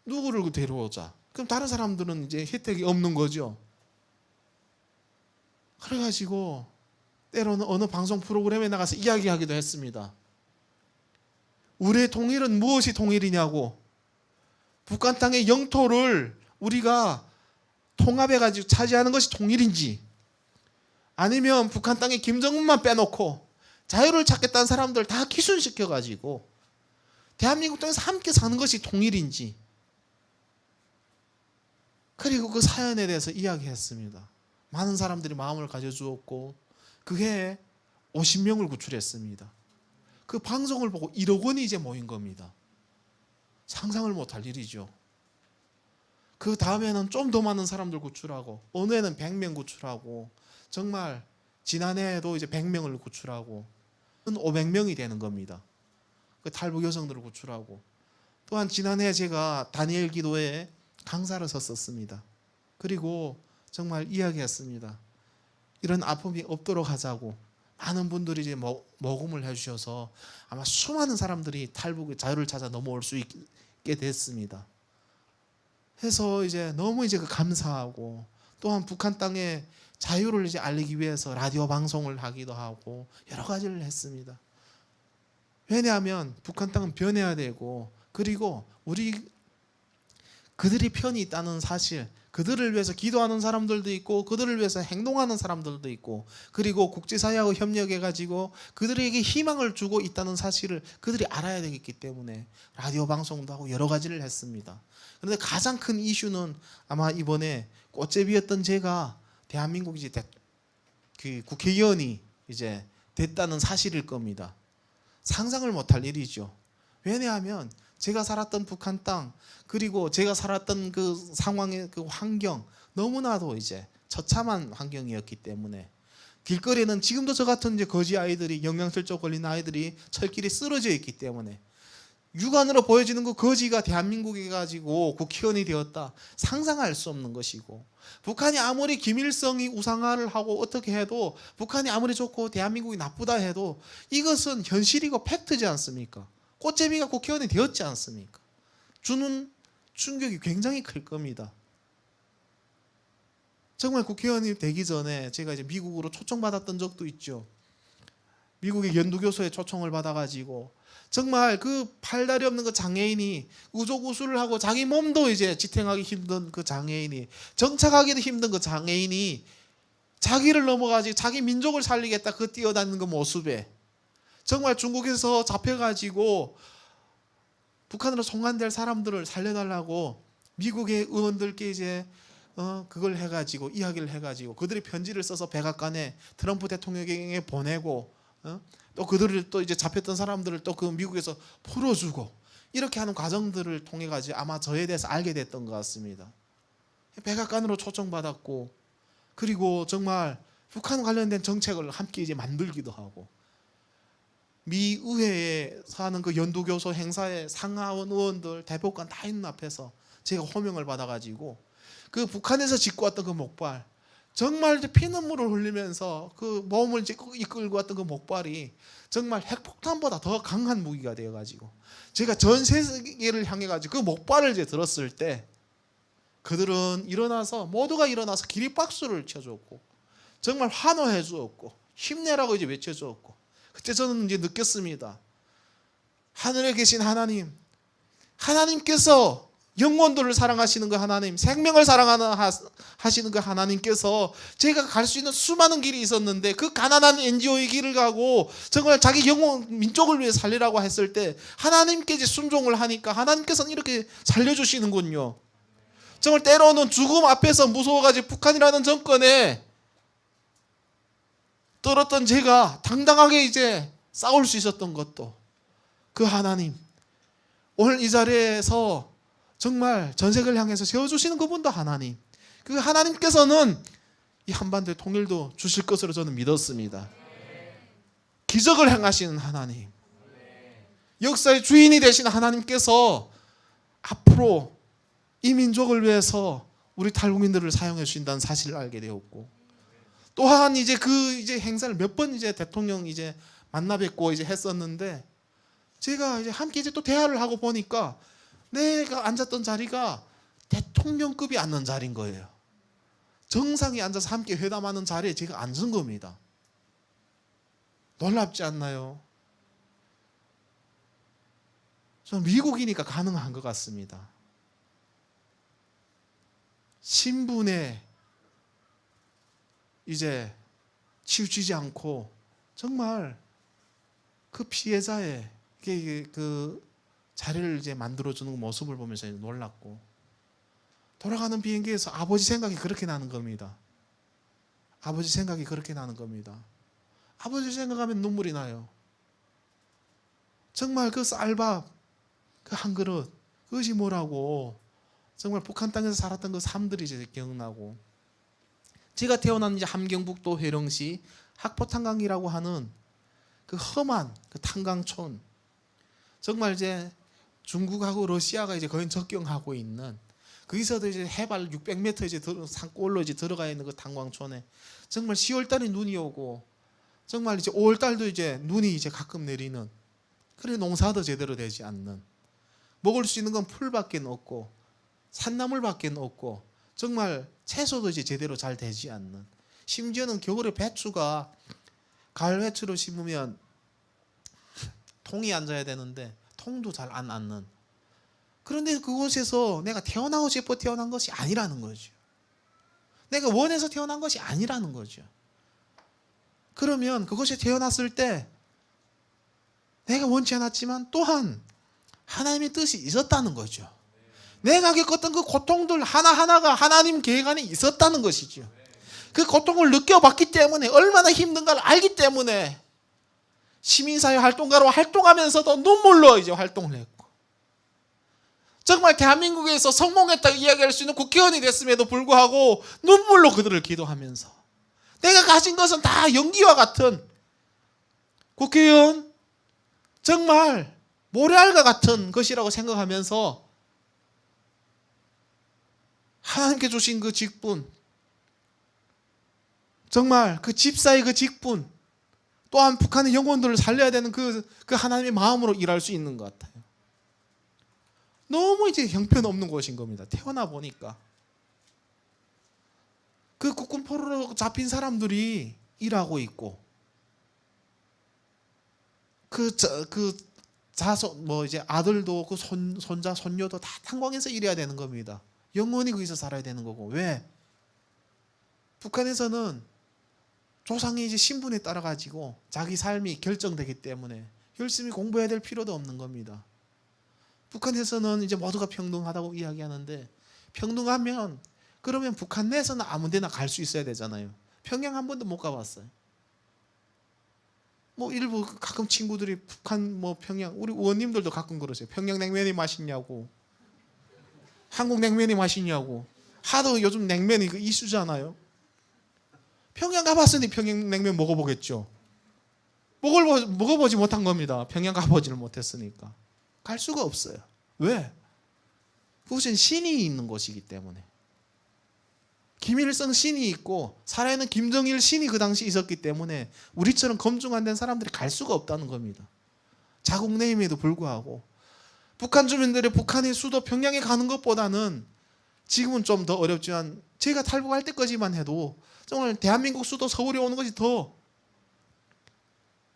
누구를 데려오자. 그럼 다른 사람들은 이제 혜택이 없는 거죠. 그래가지고 때로는 어느 방송 프로그램에 나가서 이야기하기도 했습니다. 우리의 통일은 무엇이 통일이냐고. 북한 땅의 영토를 우리가 통합해가지고 차지하는 것이 통일인지, 아니면 북한 땅에 김정은만 빼놓고 자유를 찾겠다는 사람들 다 기순시켜가지고 대한민국 땅에서 함께 사는 것이 통일인지. 그리고 그 사연에 대해서 이야기했습니다. 많은 사람들이 마음을 가져주었고 그 해에 50명을 구출했습니다. 그 방송을 보고 1억 원이 이제 모인 겁니다. 상상을 못할 일이죠. 그 다음에는 좀 더 많은 사람들 구출하고, 어느 해는 100명 구출하고, 정말 지난해에도 이제 100명을 구출하고 500명이 되는 겁니다. 그 탈북 여성들을 구출하고. 또한 지난해 제가 다니엘 기도에 강사를 섰었습니다. 그리고 정말 이야기했습니다. 이런 아픔이 없도록 하자고. 많은 분들이 이제 모금을 해주셔서 아마 수많은 사람들이 탈북의 자유를 찾아 넘어올 수 있게 됐습니다. 해서 이제 너무 이제 감사하고, 또한 북한 땅의 자유를 이제 알리기 위해서 라디오 방송을 하기도 하고 여러 가지를 했습니다. 왜냐하면 북한 땅은 변해야 되고, 그리고 그들이 편이 있다는 사실, 그들을 위해서 기도하는 사람들도 있고 그들을 위해서 행동하는 사람들도 있고, 그리고 국제사회하고 협력해가지고 그들에게 희망을 주고 있다는 사실을 그들이 알아야 되겠기 때문에 라디오 방송도 하고 여러 가지를 했습니다. 그런데 가장 큰 이슈는 아마 이번에 꽃제비였던 제가 대한민국 이제 그 국회의원이 이제 됐다는 사실일 겁니다. 상상을 못할 일이죠. 왜냐하면 제가 살았던 북한 땅, 그리고 제가 살았던 그 상황의 그 환경, 너무나도 이제 처참한 환경이었기 때문에 길거리에는 지금도 저 같은 이제 거지 아이들이, 영양실조 걸린 아이들이 철길에 쓰러져 있기 때문에 육안으로 보여지는 그 거지가 대한민국에 가지고 국회의원이 되었다, 상상할 수 없는 것이고, 북한이 아무리 김일성이 우상화를 하고 어떻게 해도, 북한이 아무리 좋고 대한민국이 나쁘다 해도 이것은 현실이고 팩트지 않습니까? 꽃제비가 국회의원이 되었지 않습니까? 주는 충격이 굉장히 클 겁니다. 정말 국회의원이 되기 전에 제가 이제 미국으로 초청받았던 적도 있죠. 미국의 연두교소에 초청을 받아가지고 정말 그 팔다리 없는 그 장애인이 우조구술을 하고 자기 몸도 이제 지탱하기 힘든 그 장애인이, 정착하기도 힘든 그 장애인이 자기를 넘어가지고 자기 민족을 살리겠다 그 뛰어다니는 그 모습에 정말 중국에서 잡혀가지고 북한으로 송환될 사람들을 살려달라고 미국의 의원들께 이제 그걸 해가지고 이야기를 해가지고 그들이 편지를 써서 백악관에 트럼프 대통령에게 보내고, 또 그들을 또 이제 잡혔던 사람들을 또 그 미국에서 풀어주고, 이렇게 하는 과정들을 통해 가지고 아마 저에 대해서 알게 됐던 것 같습니다. 백악관으로 초청받았고, 그리고 정말 북한 관련된 정책을 함께 이제 만들기도 하고, 미 의회에서 하는 그 연두교소 행사에 상하원 의원들, 대법관 다 있는 앞에서 제가 호명을 받아가지고 그 북한에서 짓고 왔던 그 목발, 정말 피눈물을 흘리면서 그 몸을 이제 이끌고 왔던 그 목발이 정말 핵폭탄보다 더 강한 무기가 되어가지고 제가 전 세계를 향해가지고 그 목발을 이제 들었을 때 그들은 모두가 일어나서 기립박수를 쳐줬고 정말 환호해 주었고 힘내라고 이제 외쳐주었고, 그때 저는 이제 느꼈습니다. 하늘에 계신 하나님께서 영혼들을 사랑하시는 그 하나님, 생명을 사랑하시는 그 하나님께서 제가 갈 수 있는 수많은 길이 있었는데 그 가난한 NGO의 길을 가고 정말 자기 영혼, 민족을 위해 살리라고 했을 때 하나님께 이제 순종을 하니까 하나님께서는 이렇게 살려주시는군요. 정말 때로는 죽음 앞에서 무서워가지고 북한이라는 정권에 떨었던 제가 당당하게 이제 싸울 수 있었던 것도 그 하나님, 오늘 이 자리에서 정말 전 세계를 향해서 세워주시는 그분도 하나님, 그 하나님께서는 이 한반도의 통일도 주실 것으로 저는 믿었습니다. 기적을 행하시는 하나님, 역사의 주인이 되신 하나님께서 앞으로 이 민족을 위해서 우리 탈북민들을 사용해 주신다는 사실을 알게 되었고, 또한 이제 그 이제 행사를 몇 번 이제 대통령 이제 만나 뵙고 이제 했었는데, 제가 이제 함께 이제 또 대화를 하고 보니까 내가 앉았던 자리가 대통령급이 앉는 자리인 거예요. 정상이 앉아서 함께 회담하는 자리에 제가 앉은 겁니다. 놀랍지 않나요? 저는 미국이니까 가능한 것 같습니다. 신분에 이제 치우치지 않고 정말 그 피해자의 그 자리를 이제 만들어주는 모습을 보면서 놀랐고, 돌아가는 비행기에서 아버지 생각이 그렇게 나는 겁니다. 아버지 생각이 그렇게 나는 겁니다. 아버지 생각하면 눈물이 나요. 정말 그 쌀밥, 그 한 그릇, 그것이 뭐라고, 정말 북한 땅에서 살았던 그 삶들이 이제 기억나고, 제가 태어난 이제 함경북도 회령시 학포탄강이라고 하는 그 험한 그 탄강촌, 정말 이제 중국하고 러시아가 이제 거의 접경하고 있는, 거기서도 이제 해발 600m 이제 산골로 이제 들어가 있는 그 탄광촌에 정말 10월달에 눈이 오고, 정말 이제 5월달도 이제 눈이 이제 가끔 내리는, 그래 농사도 제대로 되지 않는, 먹을 수 있는 건 풀밖에 없고 산나물밖에 없고, 정말 채소도 이제 제대로 잘 되지 않는, 심지어는 겨울에 배추가 가을 배추로 심으면 통이 앉아야 되는데 통도 잘 안 앉는, 그런데 그곳에서 내가 태어나고 싶어 태어난 것이 아니라는 거죠. 내가 원해서 태어난 것이 아니라는 거죠. 그러면 그것이 태어났을 때 내가 원치 않았지만 또한 하나님의 뜻이 있었다는 거죠. 내가 겪었던 그 고통들 하나하나가 하나님 계획 안에 있었다는 것이죠. 그 고통을 느껴봤기 때문에, 얼마나 힘든가를 알기 때문에 시민사회 활동가로 활동하면서도 눈물로 이제 활동을 했고, 정말 대한민국에서 성공했다고 이야기할 수 있는 국회의원이 됐음에도 불구하고 눈물로 그들을 기도하면서, 내가 가진 것은 다 연기와 같은 국회의원, 정말 모래알과 같은 것이라고 생각하면서 하나님께 주신 그 직분, 정말 그 집사의 그 직분, 또한 북한의 영혼들을 살려야 되는 그 하나님의 마음으로 일할 수 있는 것 같아요. 너무 이제 형편없는 곳인 겁니다. 태어나 보니까 그 국군 포로로 잡힌 사람들이 일하고 있고, 그 자손 뭐 이제 아들도 그 손자 손녀도 다 탄광에서 일해야 되는 겁니다. 영원히 거기서 살아야 되는 거고. 왜? 북한에서는 조상의 이제 신분에 따라 가지고 자기 삶이 결정되기 때문에 열심히 공부해야 될 필요도 없는 겁니다. 북한에서는 이제 모두가 평등하다고 이야기하는데, 평등하면 그러면 북한 내에서는 아무 데나 갈 수 있어야 되잖아요. 평양 한 번도 못 가봤어요. 뭐 일부 가끔 친구들이 북한 뭐 평양, 우리 의원님들도 가끔 그러세요. 평양 냉면이 맛있냐고, 한국 냉면이 맛있냐고. 하도 요즘 냉면이 그 이슈잖아요. 평양 가봤으니 평양 냉면 먹어보겠죠. 먹어보지 못한 겁니다. 평양 가보지를 못했으니까. 갈 수가 없어요. 왜? 그곳은 신이 있는 곳이기 때문에. 김일성 신이 있고 살아있는 김정일 신이 그 당시 있었기 때문에 우리처럼 검증 안 된 사람들이 갈 수가 없다는 겁니다. 자국 내임에도 불구하고 북한 주민들이 북한의 수도 평양에 가는 것보다는, 지금은 좀 더 어렵지만 제가 탈북할 때까지만 해도 정말 대한민국 수도 서울에 오는 것이 더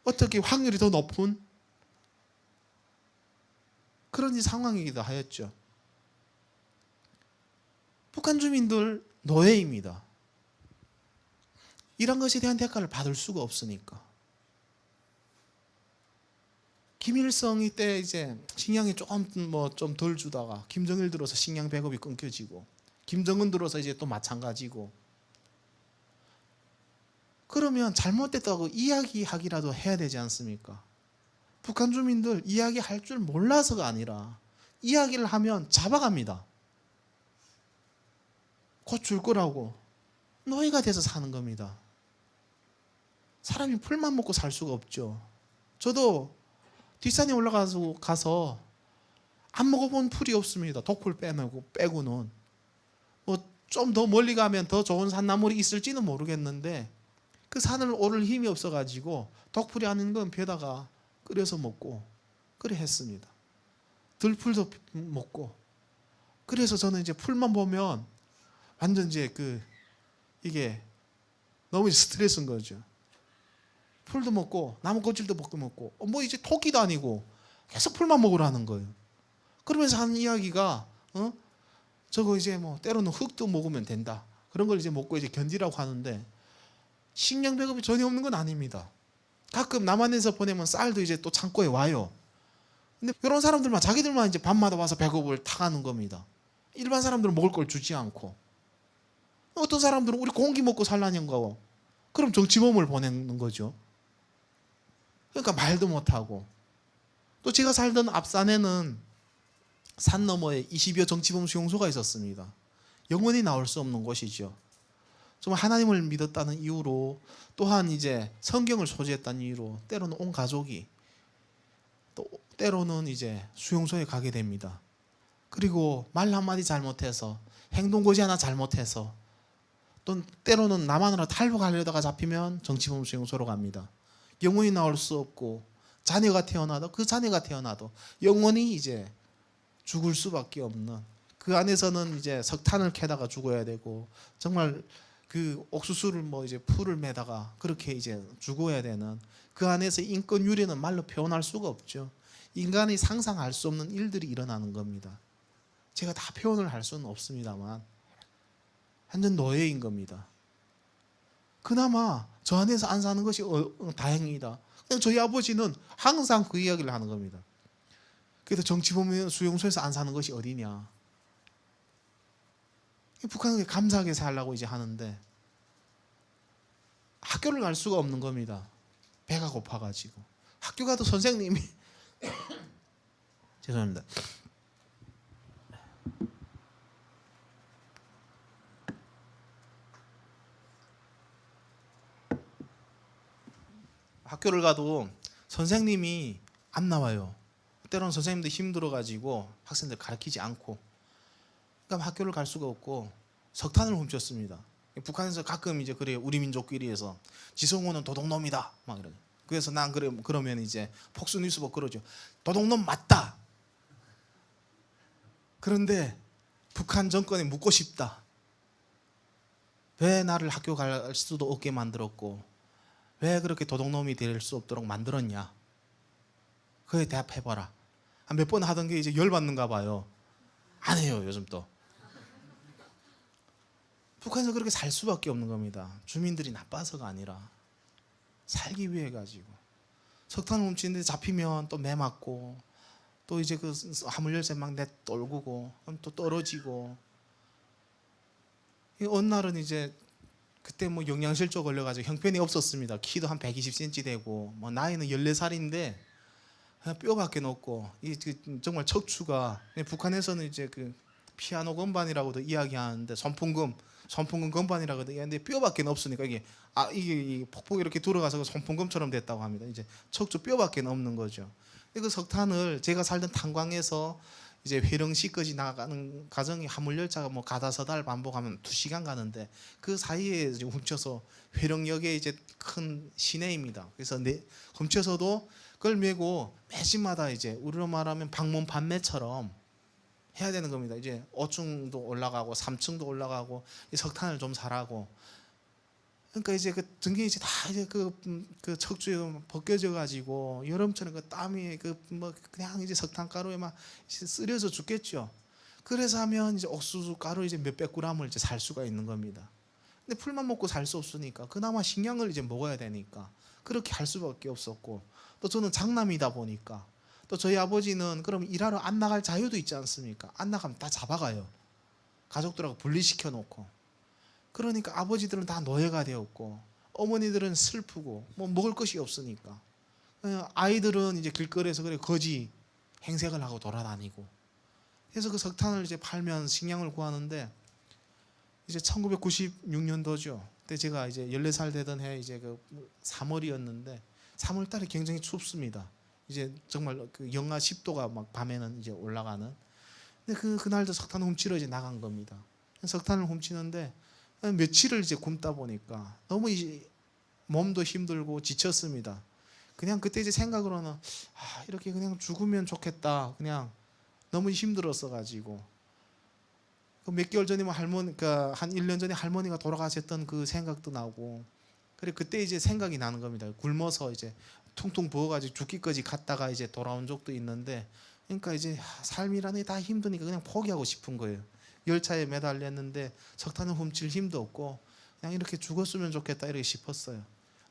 어떻게 확률이 더 높은 그런 상황이기도 하였죠. 북한 주민들 노예입니다. 이런 것에 대한 대가를 받을 수가 없으니까. 김일성이 때 이제 식량이 조금 뭐 좀 덜 주다가 김정일 들어서 식량 배급이 끊겨지고, 김정은 들어서 이제 또 마찬가지고. 그러면 잘못됐다고 이야기하기라도 해야 되지 않습니까? 북한 주민들 이야기할 줄 몰라서가 아니라 이야기를 하면 잡아갑니다. 곧 줄 거라고. 노예가 돼서 사는 겁니다. 사람이 풀만 먹고 살 수가 없죠. 저도 뒷산에 올라가서 안 먹어본 풀이 없습니다. 독풀 빼고는. 뭐 좀 더 멀리 가면 더 좋은 산나물이 있을지는 모르겠는데 그 산을 오를 힘이 없어가지고 독풀이 아닌 건 벼다가 끓여서 먹고 그래 했습니다. 들풀도 먹고. 그래서 저는 이제 풀만 보면 완전 이제 이게 너무 스트레스인 거죠. 풀도 먹고 나무 껍질도 먹고 뭐 이제 토끼도 아니고 계속 풀만 먹으라는 거예요. 그러면서 하는 이야기가 저거 이제 뭐 때로는 흙도 먹으면 된다. 그런 걸 이제 먹고 이제 견디라고 하는데 식량 배급이 전혀 없는 건 아닙니다. 가끔 남한에서 보내면 쌀도 이제 또 창고에 와요. 근데 이런 사람들만 자기들만 이제 밤마다 와서 배급을 타가는 겁니다. 일반 사람들은 먹을 걸 주지 않고. 어떤 사람들은 우리 공기 먹고 살라는 거고. 그럼 정치범을 보내는 거죠. 그러니까 말도 못하고. 또 제가 살던 앞산에는 산 너머에 20여 정치범 수용소가 있었습니다. 영원히 나올 수 없는 곳이죠. 정말 하나님을 믿었다는 이유로 또한 이제 성경을 소지했다는 이유로 때로는 온 가족이 또 때로는 이제 수용소에 가게 됩니다. 그리고 말 한마디 잘못해서 행동거지 하나 잘못해서 또 때로는 남한으로 탈북하려다가 잡히면 정치범 수용소로 갑니다. 영원히 나올 수 없고 자녀가 태어나도 영원히 이제 죽을 수밖에 없는 그 안에서는 이제 석탄을 캐다가 죽어야 되고 정말 그 옥수수를 뭐 이제 풀을 매다가 그렇게 이제 죽어야 되는 그 안에서 인권 유례는 말로 표현할 수가 없죠. 인간이 상상할 수 없는 일들이 일어나는 겁니다. 제가 다 표현을 할 수는 없습니다만 완전 노예인 겁니다. 그나마 저 안에서 안 사는 것이 다행이다. 그냥 저희 아버지는 항상 그 이야기를 하는 겁니다. 그래서 정치범 수용소에서 안 사는 것이 어디냐. 북한은 감사하게 살라고 이제 하는데 학교를 갈 수가 없는 겁니다. 배가 고파가지고. 학교 가도 선생님이 죄송합니다. 학교를 가도 선생님이 안 나와요. 때로는 선생님들 힘들어가지고 학생들 가르치지 않고. 그러니까 학교를 갈 수가 없고 석탄을 훔쳤습니다. 북한에서 가끔 이제 그래요. 우리 민족끼리에서 지성호는 도둑놈이다 막 이러고. 그래서 난 그러면 이제 폭스뉴스보 그러죠. 도둑놈 맞다. 그런데 북한 정권에 묻고 싶다. 왜 나를 학교 갈 수도 없게 만들었고 왜 그렇게 도둑놈이 될 수 없도록 만들었냐. 그에 대답해봐라. 몇 번 하던 게 이제 열받는가 봐요. 안 해요 요즘 또. 북한에서 그렇게 살 수밖에 없는 겁니다. 주민들이 나빠서가 아니라 살기 위해 가지고. 석탄 훔치는데 잡히면 또 매 맞고 또 이제 그 화물열쇠 막 내떨구고 그럼 또 떨어지고. 어느 날은 이제 그때 뭐 영양실조 걸려가지고 형편이 없었습니다. 키도 한 120cm 되고 뭐 나이는 14살인데 뼈밖에 없고 정말 척추가 북한에서는 이제 그 피아노 건반이라고도 이야기하는데 손풍금 건반이라고도 이야기하는데 뼈밖에 없으니까 이게 폭폭 이렇게 들어가서 손풍금처럼 됐다고 합니다. 이제 척추 뼈밖에 없는 거죠. 그 석탄을 제가 살던 탄광에서 이제 회령시까지 나가는 과정이 화물열차가 뭐 가다서달 반복하면 2시간 가는데 그 사이에 이제 훔쳐서 회령역에 이제 큰 시내입니다. 그래서 훔쳐서도 그걸 메고 매시마다 이제 우리로 말하면 방문 판매처럼 해야 되는 겁니다. 이제 5층도 올라가고 3층도 올라가고 석탄을 좀 사라고. 그러니까 이제 그 등에 이제 다 이제 그 척추에 벗겨져 가지고 여름철에 그 땀이 뭐 그냥 이제 석탄가루에 막 쓰려서 죽겠죠. 그래서 하면 이제 옥수수 가루 이제 몇백 그램을 이제 살 수가 있는 겁니다. 근데 풀만 먹고 살 수 없으니까 그나마 식량을 이제 먹어야 되니까 그렇게 할 수밖에 없었고, 또 저는 장남이다 보니까 또 저희 아버지는 그럼 일하러 안 나갈 자유도 있지 않습니까? 안 나가면 다 잡아가요. 가족들하고 분리시켜 놓고, 그러니까 아버지들은 다 노예가 되었고 어머니들은 슬프고 뭐 먹을 것이 없으니까 아이들은 이제 길거리에서 그래 거지 행색을 하고 돌아다니고. 그래서 그 석탄을 이제 팔면 식량을 구하는데, 이제 1996년도죠. 그때 제가 이제 14살 되던 해 이제 그 3월이었는데 3월 달에 굉장히 춥습니다. 이제 정말 그 영하 10도가 막 밤에는 이제 올라가는. 근데 그날도 석탄을 훔치러 이제 나간 겁니다. 석탄을 훔치는데 며칠을 이제 굶다 보니까 너무 이제 몸도 힘들고 지쳤습니다. 그냥 그때 이제 생각으로는 이렇게 그냥 죽으면 좋겠다. 그냥 너무 힘들었어 가지고. 몇 개월 전이면 그러니까 한 1년 전에 할머니가 돌아가셨던 그 생각도 나고. 그래 그때 이제 생각이 나는 겁니다. 굶어서 이제 퉁퉁 부어가지고 죽기까지 갔다가 이제 돌아온 적도 있는데, 그러니까 이제 삶이라는 게 다 힘드니까 그냥 포기하고 싶은 거예요. 열차에 매달렸는데 석탄을 훔칠 힘도 없고 그냥 이렇게 죽었으면 좋겠다 이렇게 싶었어요.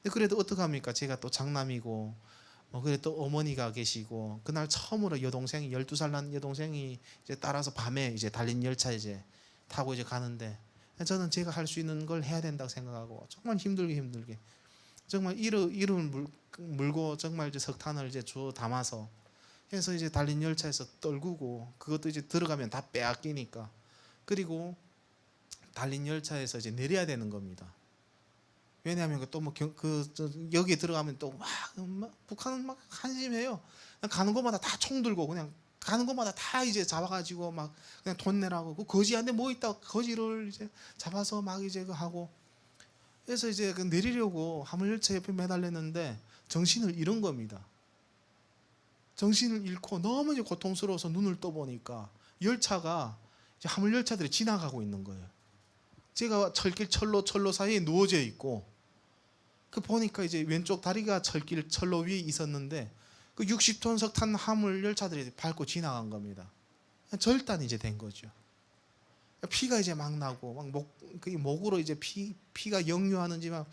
근데 그래도 어떡합니까? 제가 또 장남이고 그래 또 어머니가 계시고, 그날 처음으로 여동생이 12살 난 여동생이 이제 따라서 밤에 이제 달린 열차 이제 타고 이제 가는데, 저는 제가 할 수 있는 걸 해야 된다고 생각하고 정말 힘들게 정말 이름을 물고 정말 이제 석탄을 이제 주워 담아서 해서 이제 달린 열차에서 떨구고, 그것도 이제 들어가면 다 빼앗기니까. 그리고 달린 열차에서 이제 내려야 되는 겁니다. 왜냐하면 또 뭐 여기에 들어가면 또 막 북한은 막 한심해요. 가는 곳마다 다 총 들고 그냥 가는 곳마다 다 이제 잡아가지고 막 그냥 돈 내라고. 그 거지한테 뭐 있다 거지를 이제 잡아서 막 이제 그 하고. 그래서 이제 그 내리려고 화물열차 옆에 매달렸는데 정신을 잃은 겁니다. 정신을 잃고 너무 이제 고통스러워서 눈을 떠보니까 열차가 이제 화물열차들이 지나가고 있는 거예요. 제가 철길 철로 사이에 누워져 있고, 그 보니까 이제 왼쪽 다리가 철로 위에 있었는데 그 60톤 석탄 화물 열차들이 밟고 지나간 겁니다. 절단이 이제 된 거죠. 피가 이제 막 나고 막 목으로 이제 피가 역류하는지 막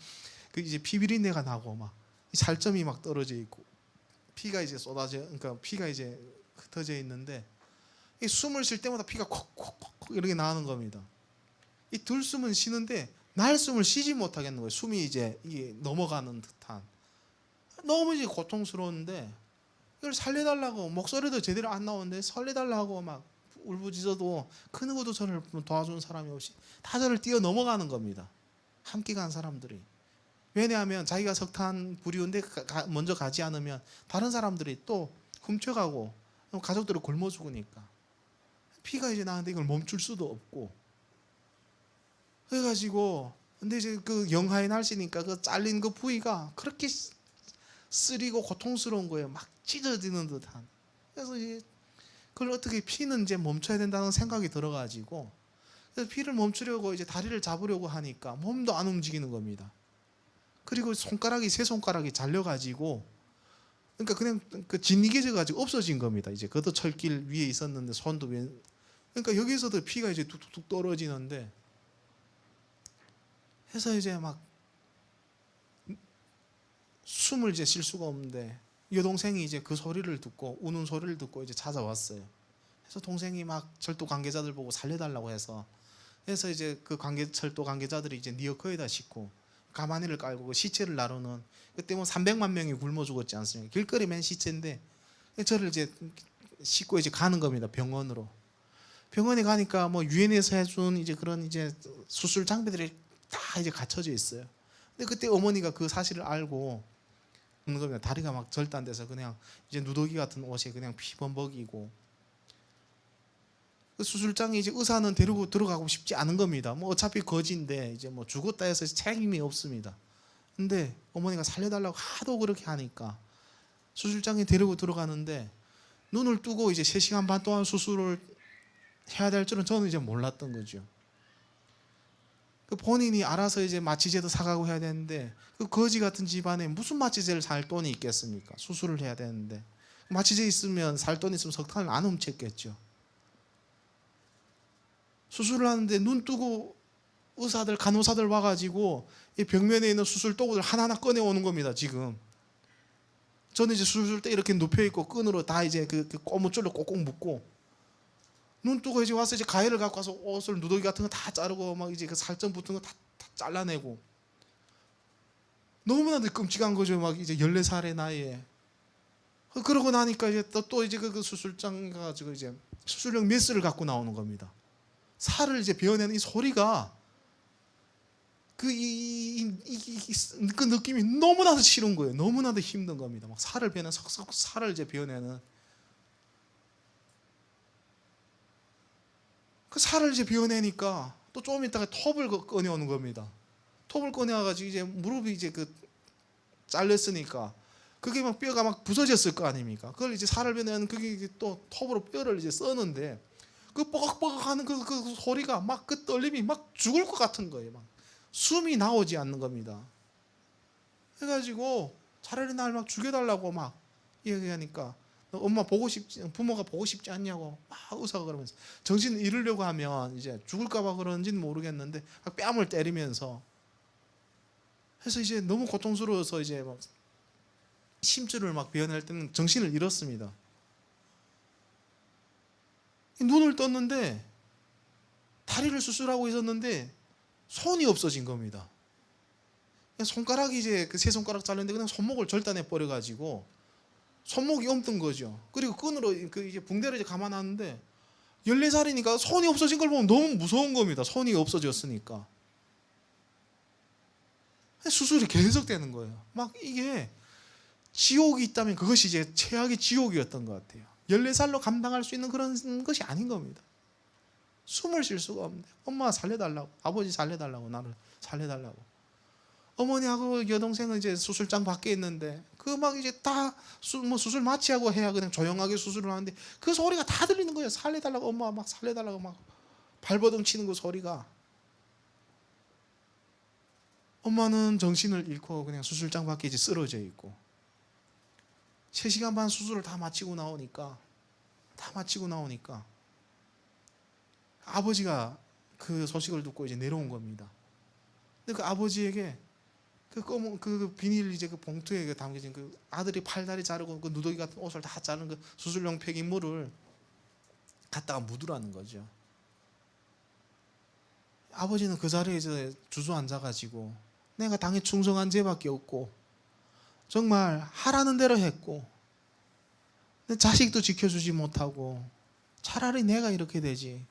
그 이제 피비린내가 나고 막 살점이 막 떨어져 있고 피가 이제 그러니까 피가 이제 흩어져 있는데, 이 숨을 쉴 때마다 피가 콕콕콕 이렇게 나는 겁니다. 이 들숨은 쉬는데 날숨을 쉬지 못하겠는 거예요. 숨이 이제 이게 넘어가는 듯한. 너무 이제 고통스러운데 이걸 살려달라고, 목소리도 제대로 안 나오는데 살려달라고 막 울부짖어도 그 누구도 저를 도와주는 사람이 없이 다 저를 뛰어 넘어가는 겁니다. 함께 간 사람들이. 왜냐하면 자기가 석탄 부리운데 먼저 가지 않으면 다른 사람들이 또 훔쳐가고 가족들을 굶어 죽으니까. 피가 이제 나는데 이걸 멈출 수도 없고. 그래가지고 근데 이제 그 영하의 날씨니까 그 잘린 그 부위가 그렇게 쓰리고 고통스러운 거예요. 막 찢어지는 듯한. 그래서 이제 그걸 어떻게 피는 이제 멈춰야 된다는 생각이 들어가지고, 그래서 피를 멈추려고 이제 다리를 잡으려고 하니까 몸도 안 움직이는 겁니다. 그리고 세 손가락이 잘려가지고, 그러니까 그냥 그 진이겨져가지고 없어진 겁니다. 이제 그것도 철길 위에 있었는데 손도 그러니까 여기서도 피가 이제 툭툭툭 떨어지는데, 해서 이제 막 숨을 이제 쉴 수가 없는데 여동생이 이제 그 소리를 듣고 우는 소리를 듣고 이제 찾아왔어요. 그래서 동생이 막 철도 관계자들 보고 살려달라고 해서 이제 그 철도 관계자들이 이제 니어커에다 싣고 가마니를 깔고 그 시체를 나르는, 그때 뭐 300만 명이 굶어 죽었지 않습니까? 길거리 맨 시체인데 저를 이제 싣고 이제 가는 겁니다. 병원으로. 병원에 가니까 뭐 유엔에서 해준 이제 그런 이제 수술 장비들이 다 이제 갖춰져 있어요. 근데 그때 어머니가 그 사실을 알고 없는 겁니다. 다리가 막 절단돼서 그냥 이제 누더기 같은 옷에 그냥 피범벅이고. 그 수술장에 이제 의사는 데리고 들어가고 싶지 않은 겁니다. 뭐 어차피 거지인데 이제 뭐 죽었다 해서 책임이 없습니다. 근데 어머니가 살려달라고 하도 그렇게 하니까 수술장에 데리고 들어가는데, 눈을 뜨고 이제 3시간 반 동안 수술을 해야 될 줄은 저는 이제 몰랐던 거죠. 그 본인이 알아서 이제 마취제도 사가고 해야 되는데 그 거지 같은 집안에 무슨 마취제를 살 돈이 있겠습니까? 수술을 해야 되는데 마취제 있으면 살 돈 있으면 석탄을 안 훔쳤겠죠. 수술을 하는데 눈 뜨고 의사들 간호사들 와가지고 이 벽면에 있는 수술 도구들 하나하나 꺼내오는 겁니다. 지금 저는 이제 수술 때 이렇게 눕혀 있고 끈으로 다 이제 그 고무줄로 꼭꼭 묶고 눈 뜨고 이제 와서 이제 가위를 갖고 와서 옷을 누더기 같은 거 다 자르고 막 이제 그 살점 붙은 거 다 잘라내고 너무나도 끔찍한 거죠. 막 이제 14살의 나이에. 그러고 나니까 이제 또 이제 그 수술장 가지고 이제 수술용 메스를 갖고 나오는 겁니다. 살을 이제 베어내는 이 소리가 그 느낌이 너무나도 싫은 거예요. 너무나도 힘든 겁니다. 막 살을 베는 석석 살을 이제 베어내는 그 살을 이제 베어내니까 또 조금 있다가 톱을 꺼내오는 겁니다. 톱을 꺼내와가지고 이제 무릎이 이제 그 잘렸으니까 그게 막 뼈가 막 부서졌을 거 아닙니까? 그걸 이제 살을 베내는 그게 또 톱으로 뼈를 이제 써는데 그 뻐걱뻐걱하는 그 소리가 막 그 떨림이 막 죽을 것 같은 거예요. 막 숨이 나오지 않는 겁니다. 해가지고 차라리 날 막 죽여달라고 막 얘기하니까 엄마 보고 싶지, 부모가 보고 싶지 않냐고 막 의사가 그러면서 정신 잃으려고 하면 이제 죽을까봐 그런지는 모르겠는데 막 뺨을 때리면서 해서 이제 너무 고통스러워서 이제 막 심줄을 막 베어낼 때는 정신을 잃었습니다. 눈을 떴는데 다리를 수술하고 있었는데 손이 없어진 겁니다. 손가락이 이제 그 세 손가락 잘랐는데 그냥 손목을 절단해 버려 가지고 손목이 없던 거죠. 그리고 끈으로 그 이제 붕대를 이제 감아놨는데 14살이니까 손이 없어진 걸 보면 너무 무서운 겁니다. 손이 없어졌으니까. 수술이 계속 되는 거예요. 막 이게 지옥이 있다면 그것이 이제 최악의 지옥이었던 것 같아요. 14살로 감당할 수 있는 그런 것이 아닌 겁니다. 숨을 쉴 수가 없는데 엄마 살려달라고, 아버지 살려달라고, 나를 살려달라고. 어머니하고 여동생은 이제 수술장 밖에 있는데 그 막 이제 다 수술 마취하고 해야 그냥 조용하게 수술을 하는데 그 소리가 다 들리는 거예요. 살려달라고, 엄마 막 살려달라고 막 발버둥 치는 그 소리가. 엄마는 정신을 잃고 그냥 수술장 밖에 이제 쓰러져 있고 3시간 반 수술을 다 마치고 나오니까 아버지가 그 소식을 듣고 이제 내려온 겁니다. 근데 그 아버지에게 그 검은 그 비닐 이제 그 봉투에 담겨진 그 아들이 팔다리 자르고 그 누더기 같은 옷을 다 자른 그 수술용 폐기물을 갖다가 묻으라는 거죠. 아버지는 그 자리에 이제 주저앉아가지고 내가 당에 충성한 죄밖에 없고 정말 하라는 대로 했고 내 자식도 지켜주지 못하고 차라리 내가 이렇게 되지.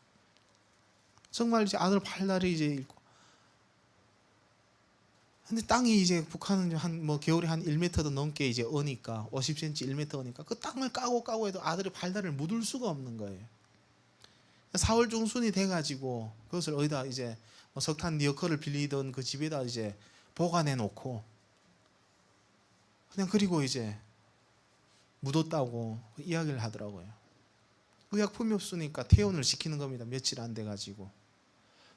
정말 이제 아들 팔다리 이제 잃고. 근데 땅이 이제 북한은 한 뭐 겨울에 한 1m도 넘게 이제 어니까 50cm 1m 어니까 그 땅을 까고 해도 아들이 팔다리를 묻을 수가 없는 거예요. 4월 중순이 돼가지고 그것을 어디다 이제 뭐 석탄 리어커를 빌리던 그 집에다 이제 보관해 놓고 그냥 그리고 이제 묻었다고 이야기를 하더라고요. 의약품이 없으니까 퇴원을 시키는 겁니다. 며칠 안 돼가지고.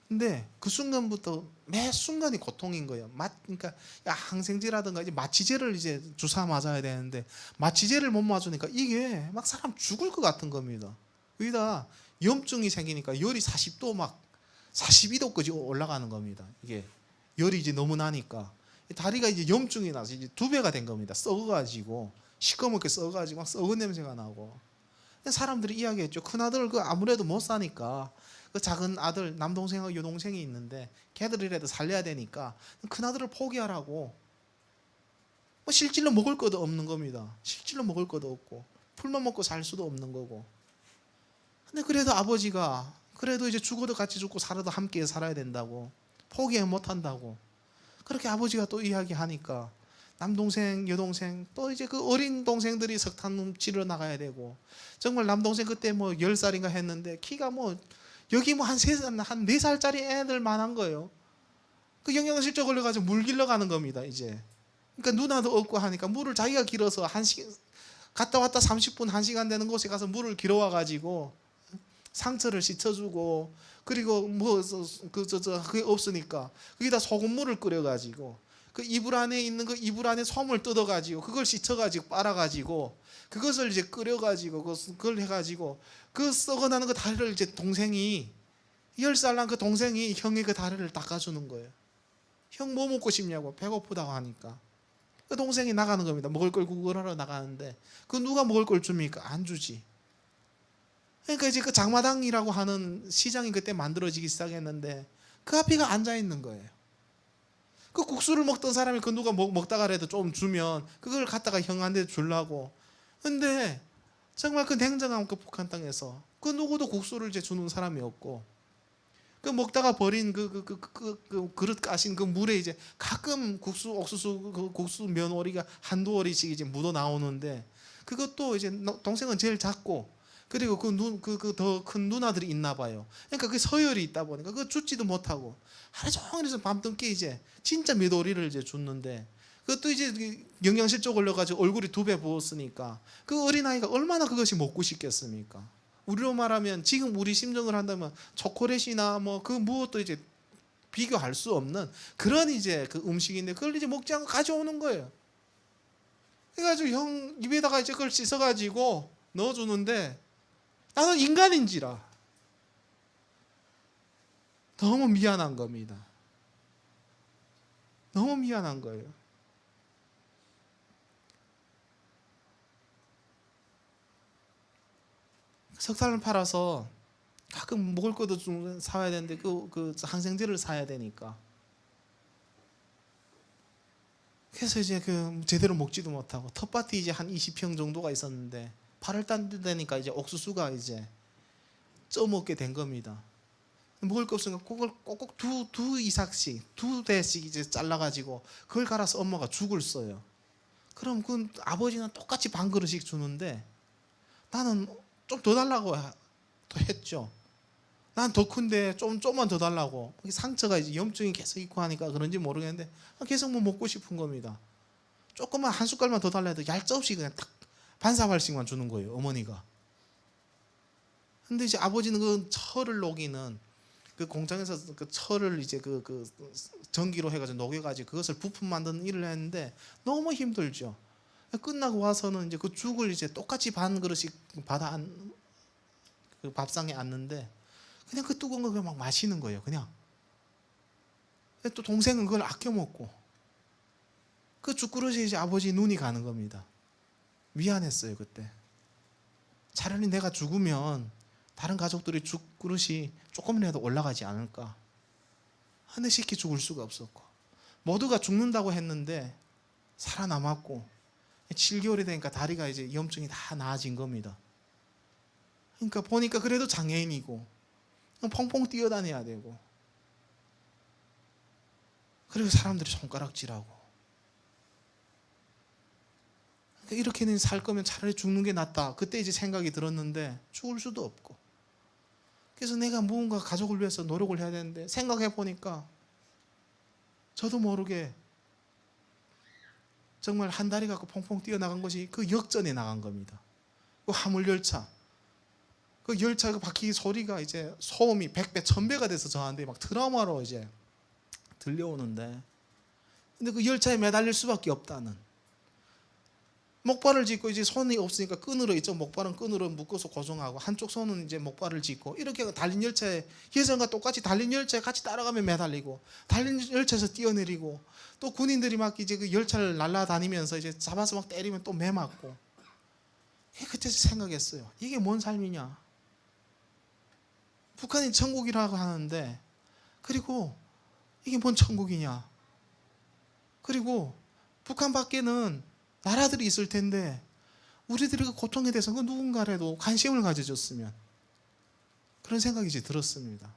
근데 그 순간부터 매 순간이 고통인 거예요. 그러니까 항생제라든가 이제 마취제를 이제 주사 맞아야 되는데 마취제를 못 맞으니까 이게 막 사람 죽을 것 같은 겁니다. 여기다 염증이 생기니까 열이 40도 막 42도까지 올라가는 겁니다. 이게 열이 이제 너무 나니까 다리가 이제 염증이 나서 이제 2배가 된 겁니다. 썩어가지고 시커멓게 썩어가지고 막 썩은 냄새가 나고. 사람들이 이야기했죠. 큰 아들 그 아무래도 못 사니까 그 작은 아들 남동생하고 여동생이 있는데 걔들이라도 살려야 되니까 큰 아들을 포기하라고. 뭐 실질로 먹을 것도 없는 겁니다. 실질로 먹을 것도 없고 풀만 먹고 살 수도 없는 거고. 근데 그래도 아버지가 그래도 이제 죽어도 같이 죽고 살아도 함께 살아야 된다고 포기 못 한다고 그렇게 아버지가 또 이야기하니까 남동생 여동생 또 이제 그 어린 동생들이 석탄 치러 나가야 되고 정말 남동생 그때 뭐 10살인가 했는데 키가 뭐 여기 뭐 한 4살짜리 애들만 한 거예요. 그 영양실조 걸려가지고 물 길러 가는 겁니다 이제. 그러니까 누나도 없고 하니까 물을 자기가 길어서 갔다 왔다 30분 1시간 되는 곳에 가서 물을 길어 와가지고 상처를 씻어주고 그리고 뭐 그게 없으니까 거기다 소금물을 끓여가지고 그 이불 안에 있는 그 이불 안에 솜을 뜯어가지고 그걸 씻어가지고 빨아가지고 그것을 이제 끓여가지고 그걸 해가지고 그 썩어나는 그 다리를 이제 동생이 10살 난 그 동생이 형의 그 다리를 닦아주는 거예요. 형 뭐 먹고 싶냐고 배고프다고 하니까 그 동생이 나가는 겁니다. 먹을 걸 구걸하러 나가는데 그 누가 먹을 걸 줍니까? 안 주지. 그러니까 이제 그 장마당이라고 하는 시장이 그때 만들어지기 시작했는데 그 앞에가 앉아 있는 거예요. 그 국수를 먹던 사람이 그 누가 먹다가라도 좀 주면 그걸 갖다가 형한테 주려고. 근데 정말 그 냉정한 그 북한 땅에서 그 누구도 국수를 이제 주는 사람이 없고, 그 먹다가 버린 그 그릇 까신 그 물에 이제 가끔 국수 옥수수 그 국수 면오리가 한두 오리씩 이제 묻어 나오는데, 그것도 이제 동생은 제일 작고, 그리고 그 더 큰 누나들이 있나 봐요. 그러니까 그 서열이 있다 보니까 그거 줍지도 못하고 하루 종일 밤늦게 이제 진짜 메도리를 이제 줬는데, 그것도 이제 영양실조 걸려가지고 얼굴이 2배 부었으니까 그 어린아이가 얼마나 그것이 먹고 싶겠습니까? 우리로 말하면 지금 우리 심정을 한다면 초콜릿이나 뭐 그 무엇도 이제 비교할 수 없는 그런 이제 그 음식인데, 그걸 이제 먹지 않고 가져오는 거예요. 그래가지고 형 입에다가 이제 그걸 씻어가지고 넣어주는데, 나는 인간인지라 너무 미안한 겁니다. 너무 미안한 거예요. 석탄을 팔아서 가끔 먹을 것도 좀 사와야 되는데 그 항생제를 사야 되니까, 그래서 이제 그 제대로 먹지도 못하고 텃밭이 이제 한 20평 정도가 있었는데 8월 달 되니까 이제 옥수수가 이제 쪄먹게 된 겁니다. 먹을 거 없으니까 그걸 꼭꼭 두 이삭씩 2대씩 이제 잘라가지고 그걸 갈아서 엄마가 죽을 써요. 그럼 그 아버지는 똑같이 반 그릇씩 주는데 나는 좀 더 달라고 또 했죠. 난 더 큰데 좀만 더 달라고. 상처가 이제 염증이 계속 있고 하니까 그런지 모르겠는데 계속 뭐 먹고 싶은 겁니다. 조금만 한 숟갈만 더 달라 해도 얄짤없이 그냥 딱 반사발씩만 주는 거예요, 어머니가. 근데 이제 아버지는 그 철을 녹이는 그 공장에서 그 철을 이제 그 전기로 해가지고 녹여가지고 그것을 부품 만드는 일을 했는데 너무 힘들죠. 끝나고 와서는 이제 그 죽을 이제 똑같이 반 그릇씩 그 밥상에 앉는데 그냥 그 뜨거운 거 그냥 막 마시는 거예요, 그냥. 또 동생은 그걸 아껴 먹고, 그 죽그릇에 이제 아버지 눈이 가는 겁니다. 미안했어요, 그때. 차라리 내가 죽으면 다른 가족들이 죽그릇이 조금이라도 올라가지 않을까. 근데 쉽게 죽을 수가 없었고, 모두가 죽는다고 했는데 살아남았고, 7개월이 되니까 다리가 이제 염증이 다 나아진 겁니다. 그러니까 보니까 그래도 장애인이고 펑펑 뛰어다녀야 되고, 그리고 사람들이 손가락질하고, 그러니까 이렇게는 살 거면 차라리 죽는 게 낫다. 그때 이제 생각이 들었는데 죽을 수도 없고, 그래서 내가 무언가 가족을 위해서 노력을 해야 되는데 생각해 보니까 저도 모르게 정말 한 다리 갖고 펑펑 뛰어나간 것이 그 역전에 나간 겁니다. 그 화물열차, 그 열차 그 바퀴 소리가 이제 소음이 100배, 1000배가 돼서 저한테 막 트라우마로 이제 들려오는데, 근데 그 열차에 매달릴 수밖에 없다는, 목발을 짚고 이제 손이 없으니까 끈으로, 이쪽 목발은 끈으로 묶어서 고정하고 한쪽 손은 이제 목발을 짚고, 이렇게 달린 열차에 예전과 똑같이 달린 열차에 같이 따라가며 매달리고, 달린 열차에서 뛰어내리고, 또 군인들이 막 이제 그 열차를 날아다니면서 이제 잡아서 막 때리면 또 매 맞고. 그때 생각했어요. 이게 뭔 삶이냐. 북한이 천국이라고 하는데, 그리고 이게 뭔 천국이냐. 그리고 북한 밖에는 나라들이 있을 텐데 우리들이 그 고통에 대해서 그 누군가라도 관심을 가져줬으면, 그런 생각이 이제 들었습니다.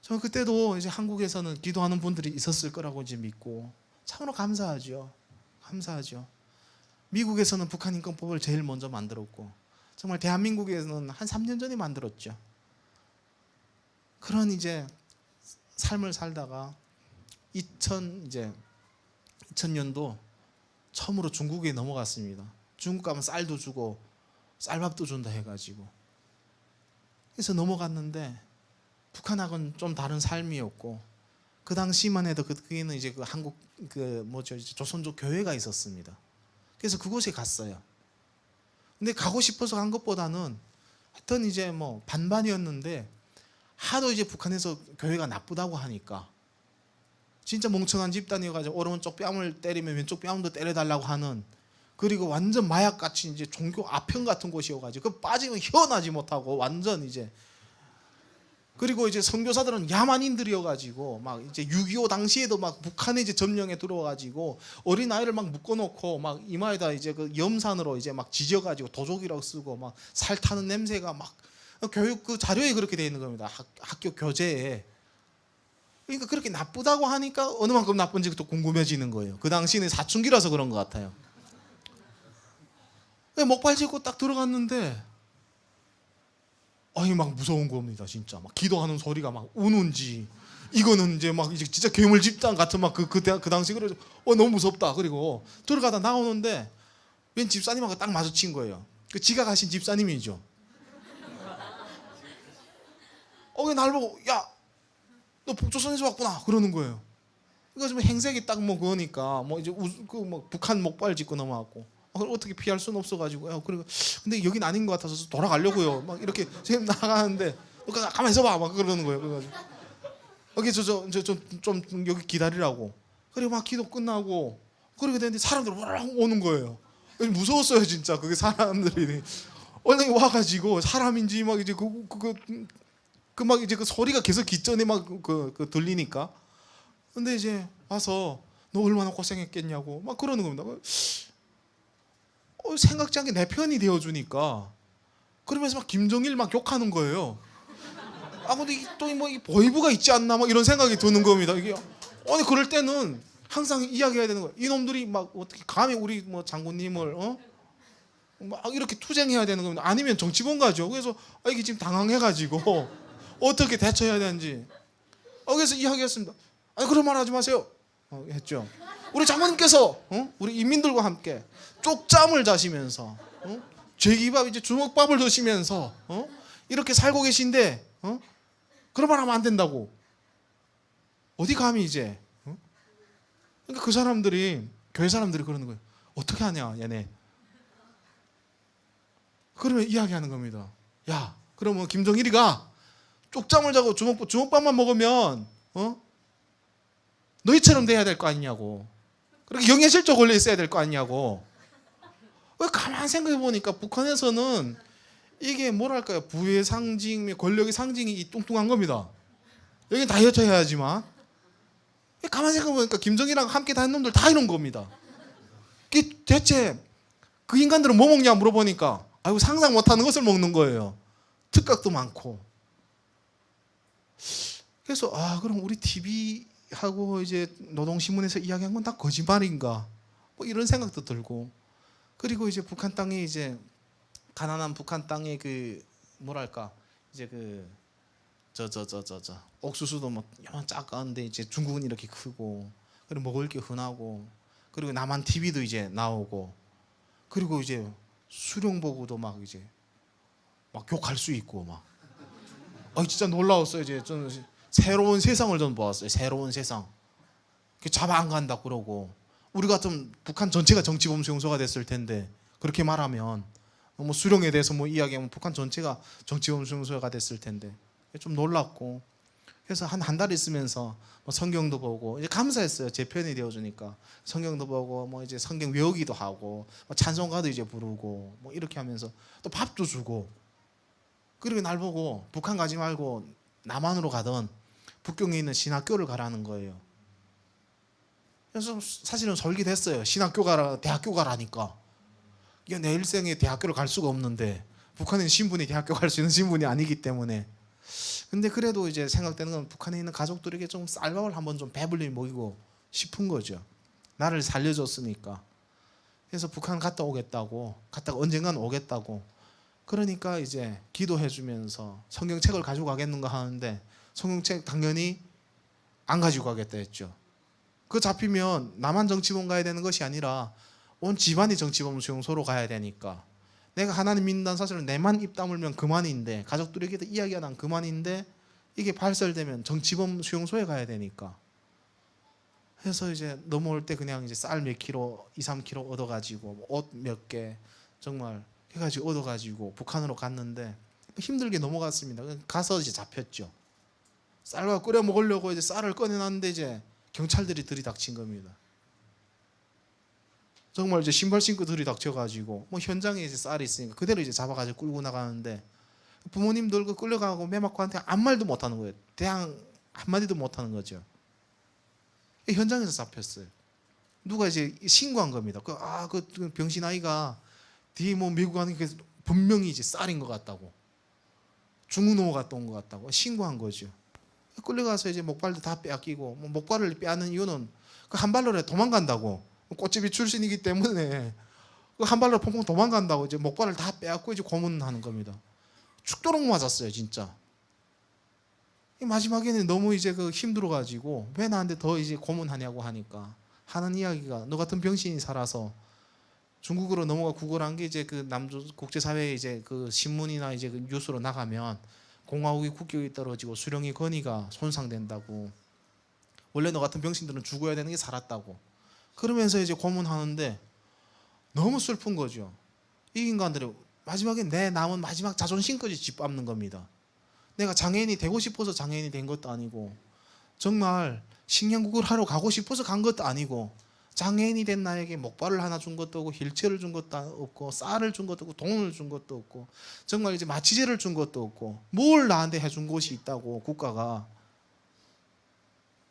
저 그때도 이제 한국에서는 기도하는 분들이 있었을 거라고 이제 믿고 참으로 감사하죠. 감사하죠. 미국에서는 북한 인권법을 제일 먼저 만들었고, 정말 대한민국에서는 한 3년 전에 만들었죠. 그런 이제 삶을 살다가 2000년도 처음으로 중국에 넘어갔습니다. 중국 가면 쌀도 주고 쌀밥도 준다 해가지고. 그래서 넘어갔는데 북한하고는 좀 다른 삶이었고, 그 당시만 해도 그게는 이제 그 한국 조선족 교회가 있었습니다. 그래서 그곳에 갔어요. 근데 가고 싶어서 간 것보다는 하여튼 이제 뭐 반반이었는데, 하도 이제 북한에서 교회가 나쁘다고 하니까 진짜 멍청한 집단이어가지고 오른쪽 뺨을 때리면 왼쪽 뺨도 때려달라고 하는 그리고 완전 마약같이 이제 종교 아편 같은 곳이어가지고 그 빠지면 헤어나지 못하고 완전 이제. 그리고 이제 선교사들은 야만인들이어가지고 막 이제 6.25 당시에도 막 북한에 이제 점령에 들어와가지고 어린 아이를 막 묶어놓고 막 이마에다 이제 그 염산으로 이제 막 지져가지고 도적이라고 쓰고 막 살 타는 냄새가 막 교육 그 자료에 그렇게 돼 있는 겁니다. 학교 교재에. 그러니까 그렇게 나쁘다고 하니까 어느 만큼 나쁜지 또 궁금해지는 거예요. 그 당시는 사춘기라서 그런 것 같아요. 목발 짚고 딱 들어갔는데 아니 막 무서운 겁니다. 진짜 막 기도하는 소리가 막 우는지 이거는 이제 막 이제 진짜 괴물 집단 같은 막 그 당시 그래 너무 무섭다. 그리고 들어가다 나오는데 웬 집사님하고 딱 마주친 거예요. 그 지가 가신 집사님이죠. 날 보고 야 너 북조선에서 왔구나 그러는 거예요. 그러니까 좀 행색이 딱 뭐 그거니까 뭐 이제 그 뭐 북한 목발 짚고 넘어왔고 어떻게 피할 수는 없어가지고 그리고 근데 여긴 아닌 것 같아서 돌아가려고요. 막 이렇게 지금 나가는데 가만히 있어봐 막 그러는 거예요. 그래가지고 여기 좀 여기 기다리라고. 그리고 막 기도 끝나고 그러게 되는데 사람들 와락 오는 거예요. 무서웠어요 진짜. 그게 사람들이 얼른 와가지고 사람인지 막 이제 막 이제 그 소리가 계속 귓전에 막 그 들리니까. 근데 이제 와서 너 얼마나 고생했겠냐고 막 그러는 겁니다. 생각지 않게 내 편이 되어주니까 그러면서 막 김정일 막 욕하는 거예요. 근데 또 뭐 보이부가 있지 않나 막 이런 생각이 드는 겁니다. 이게 아니 그럴 때는 항상 이야기해야 되는 거예요. 이놈들이 막 어떻게 감히 우리 뭐 장군님을 막 이렇게 투쟁해야 되는 겁니다. 아니면 정치본 가죠. 그래서 이게 지금 당황해가지고 어떻게 대처해야 되는지 그래서 이야기했습니다. 아니 그런 말 하지 마세요. 했죠. 우리 장모님께서 우리 인민들과 함께 쪽잠을 자시면서 죄기밥 이제 주먹밥을 드시면서 이렇게 살고 계신데 그런 말 하면 안 된다고. 어디 감히 이제 그러니까 그 사람들이 교회 사람들이 그러는 거예요. 어떻게 하냐 얘네. 그러면 이야기하는 겁니다. 야 그러면 김정일이가 쪽잠을 자고 주먹밥만 먹으면 너희처럼 돼야 될 거 아니냐고. 그렇게 영양실조 걸려 있어야 될 거 아니냐고. 가만 생각해 보니까 북한에서는 이게 뭐랄까요, 부의 상징, 권력의 상징이 이 뚱뚱한 겁니다. 여기 다이어트 해야지만. 가만 생각해 보니까 김정일이랑 함께 다닌 놈들 다 이런 겁니다. 대체 그 인간들은 뭐 먹냐 물어보니까 상상 못하는 것을 먹는 거예요. 특각도 많고. 그래서 그럼 우리 TV하고 이제 노동신문에서 이야기한 건 다 거짓말인가 뭐 이런 생각도 들고. 그리고 이제 북한 땅에 이제 가난한 북한 땅에 그 뭐랄까 이제 그 옥수수도 뭐 작은데 이제 중국은 이렇게 크고 그리고 먹을 게 흔하고 그리고 남한 TV도 이제 나오고 그리고 이제 수령보고도 막 이제 막 욕할 수 있고 막 진짜 놀라웠어요. 이제 저는 새로운 세상을 좀 보았어요. 새로운 세상. 잡아 안 간다 그러고 우리 같으면 북한 전체가 정치범 수용소가 됐을 텐데 그렇게 말하면 뭐 수령에 대해서 뭐 이야기하면 북한 전체가 정치범 수용소가 됐을 텐데 좀 놀랐고. 그래서 한 달 있으면서 뭐 성경도 보고 이제 감사했어요. 제 편이 되어주니까 성경도 보고 뭐 이제 성경 외우기도 하고 뭐 찬송가도 이제 부르고 뭐 이렇게 하면서 또 밥도 주고. 그리고 날 보고 북한 가지 말고 남한으로 가던 북경에 있는 신학교를 가라는 거예요. 그래서 사실은 설계됐어요. 신학교 가라, 대학교 가라니까. 이게 내 일생에 대학교를 갈 수가 없는데 북한에 신분이 대학교 갈 수 있는 신분이 아니기 때문에. 근데 그래도 이제 생각되는 건 북한에 있는 가족들에게 좀 쌀밥을 한번 좀 배불리 먹이고 싶은 거죠. 나를 살려줬으니까. 그래서 북한 갔다 오겠다고, 갔다가 언젠간 오겠다고. 그러니까 이제 기도해 주면서 성경책을 가지고 가겠는가 하는데 성경책 당연히 안 가지고 가겠다 했죠. 그 잡히면 남한 정치범 가야 되는 것이 아니라 온 집안이 정치범 수용소로 가야 되니까 내가 하나님 믿는다는 사실은 내만 입 다물면 그만인데 가족들에게도 이야기가 난 그만인데 이게 발설되면 정치범 수용소에 가야 되니까. 그래서 이제 넘어올 때 그냥 이제 쌀 몇 킬로, 2, 3킬로 얻어가지고 옷 몇 개 정말 해가지고 얻어가지고 북한으로 갔는데 힘들게 넘어갔습니다. 가서 이제 잡혔죠. 쌀과 끓여 먹으려고 이제 쌀을 꺼내놨는데 이제 경찰들이 들이닥친 겁니다. 정말 이제 신발 신고 들이닥쳐가지고 뭐 현장에 이제 쌀이 있으니까 그대로 이제 잡아가지고 끌고 나가는데 부모님들 그 끌려가고 매맞고한테 아무 말도 못하는 거예요. 대항 한마디도 못하는 거죠. 현장에서 잡혔어요. 누가 이제 신고한 겁니다. 그 병신 아이가 뒤에 뭐 미국 가는 게 분명히 이제 쌀인 것 같다고, 중후노 갔다 온 것 같다고 신고한 거죠. 끌려가서 이제 목발도 다 빼앗기고, 뭐 목발을 빼앗는 이유는 그 한 발로 도망간다고, 꽃집이 출신이기 때문에 그 한 발로 퐁퐁 도망간다고 이제 목발을 다 빼앗고 이제 고문하는 겁니다. 죽도록 맞았어요, 진짜. 마지막에는 너무 이제 그 힘들어가지고 왜 나한테 더 이제 고문하냐고 하니까 하는 이야기가, 너 같은 병신이 살아서 중국으로 넘어가 구걸한 게 이제 그 남조 국제사회에 이제 그 신문이나 이제 그 뉴스로 나가면 공화국이 국격이 떨어지고 수령의 권위가 손상된다고. 원래 너 같은 병신들은 죽어야 되는 게 살았다고. 그러면서 이제 고문하는데 너무 슬픈 거죠. 이 인간들이 마지막에 내 남은 마지막 자존심까지 짓밟는 겁니다. 내가 장애인이 되고 싶어서 장애인이 된 것도 아니고, 정말 식량국을 하러 가고 싶어서 간 것도 아니고, 장애인이 된 나에게 목발을 하나 준 것도 없고, 휠체어를 준 것도 없고, 쌀을 준 것도 없고, 돈을 준 것도 없고, 정말 이제 마취제를 준 것도 없고, 뭘 나한테 해준 것이 있다고 국가가.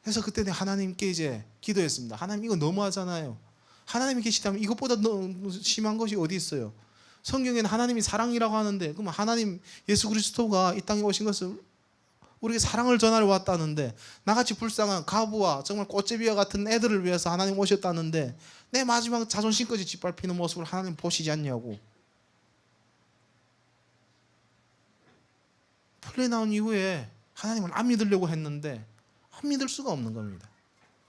그래서 그때 내가 하나님께 이제 기도했습니다. 하나님, 이거 너무하잖아요. 하나님이 계시다면 이것보다 심한 것이 어디 있어요? 성경에는 하나님이 사랑이라고 하는데, 그럼 하나님 예수 그리스도가 이 땅에 오신 것을 우리에게 사랑을 전하러 왔다는데, 나같이 불쌍한 가부와 정말 꽃제비와 같은 애들을 위해서 하나님 오셨다는데 내 마지막 자존심까지 짓밟히는 모습을 하나님 보시지 않냐고. 플레이 나온 이후에 하나님을 안 믿으려고 했는데 안 믿을 수가 없는 겁니다.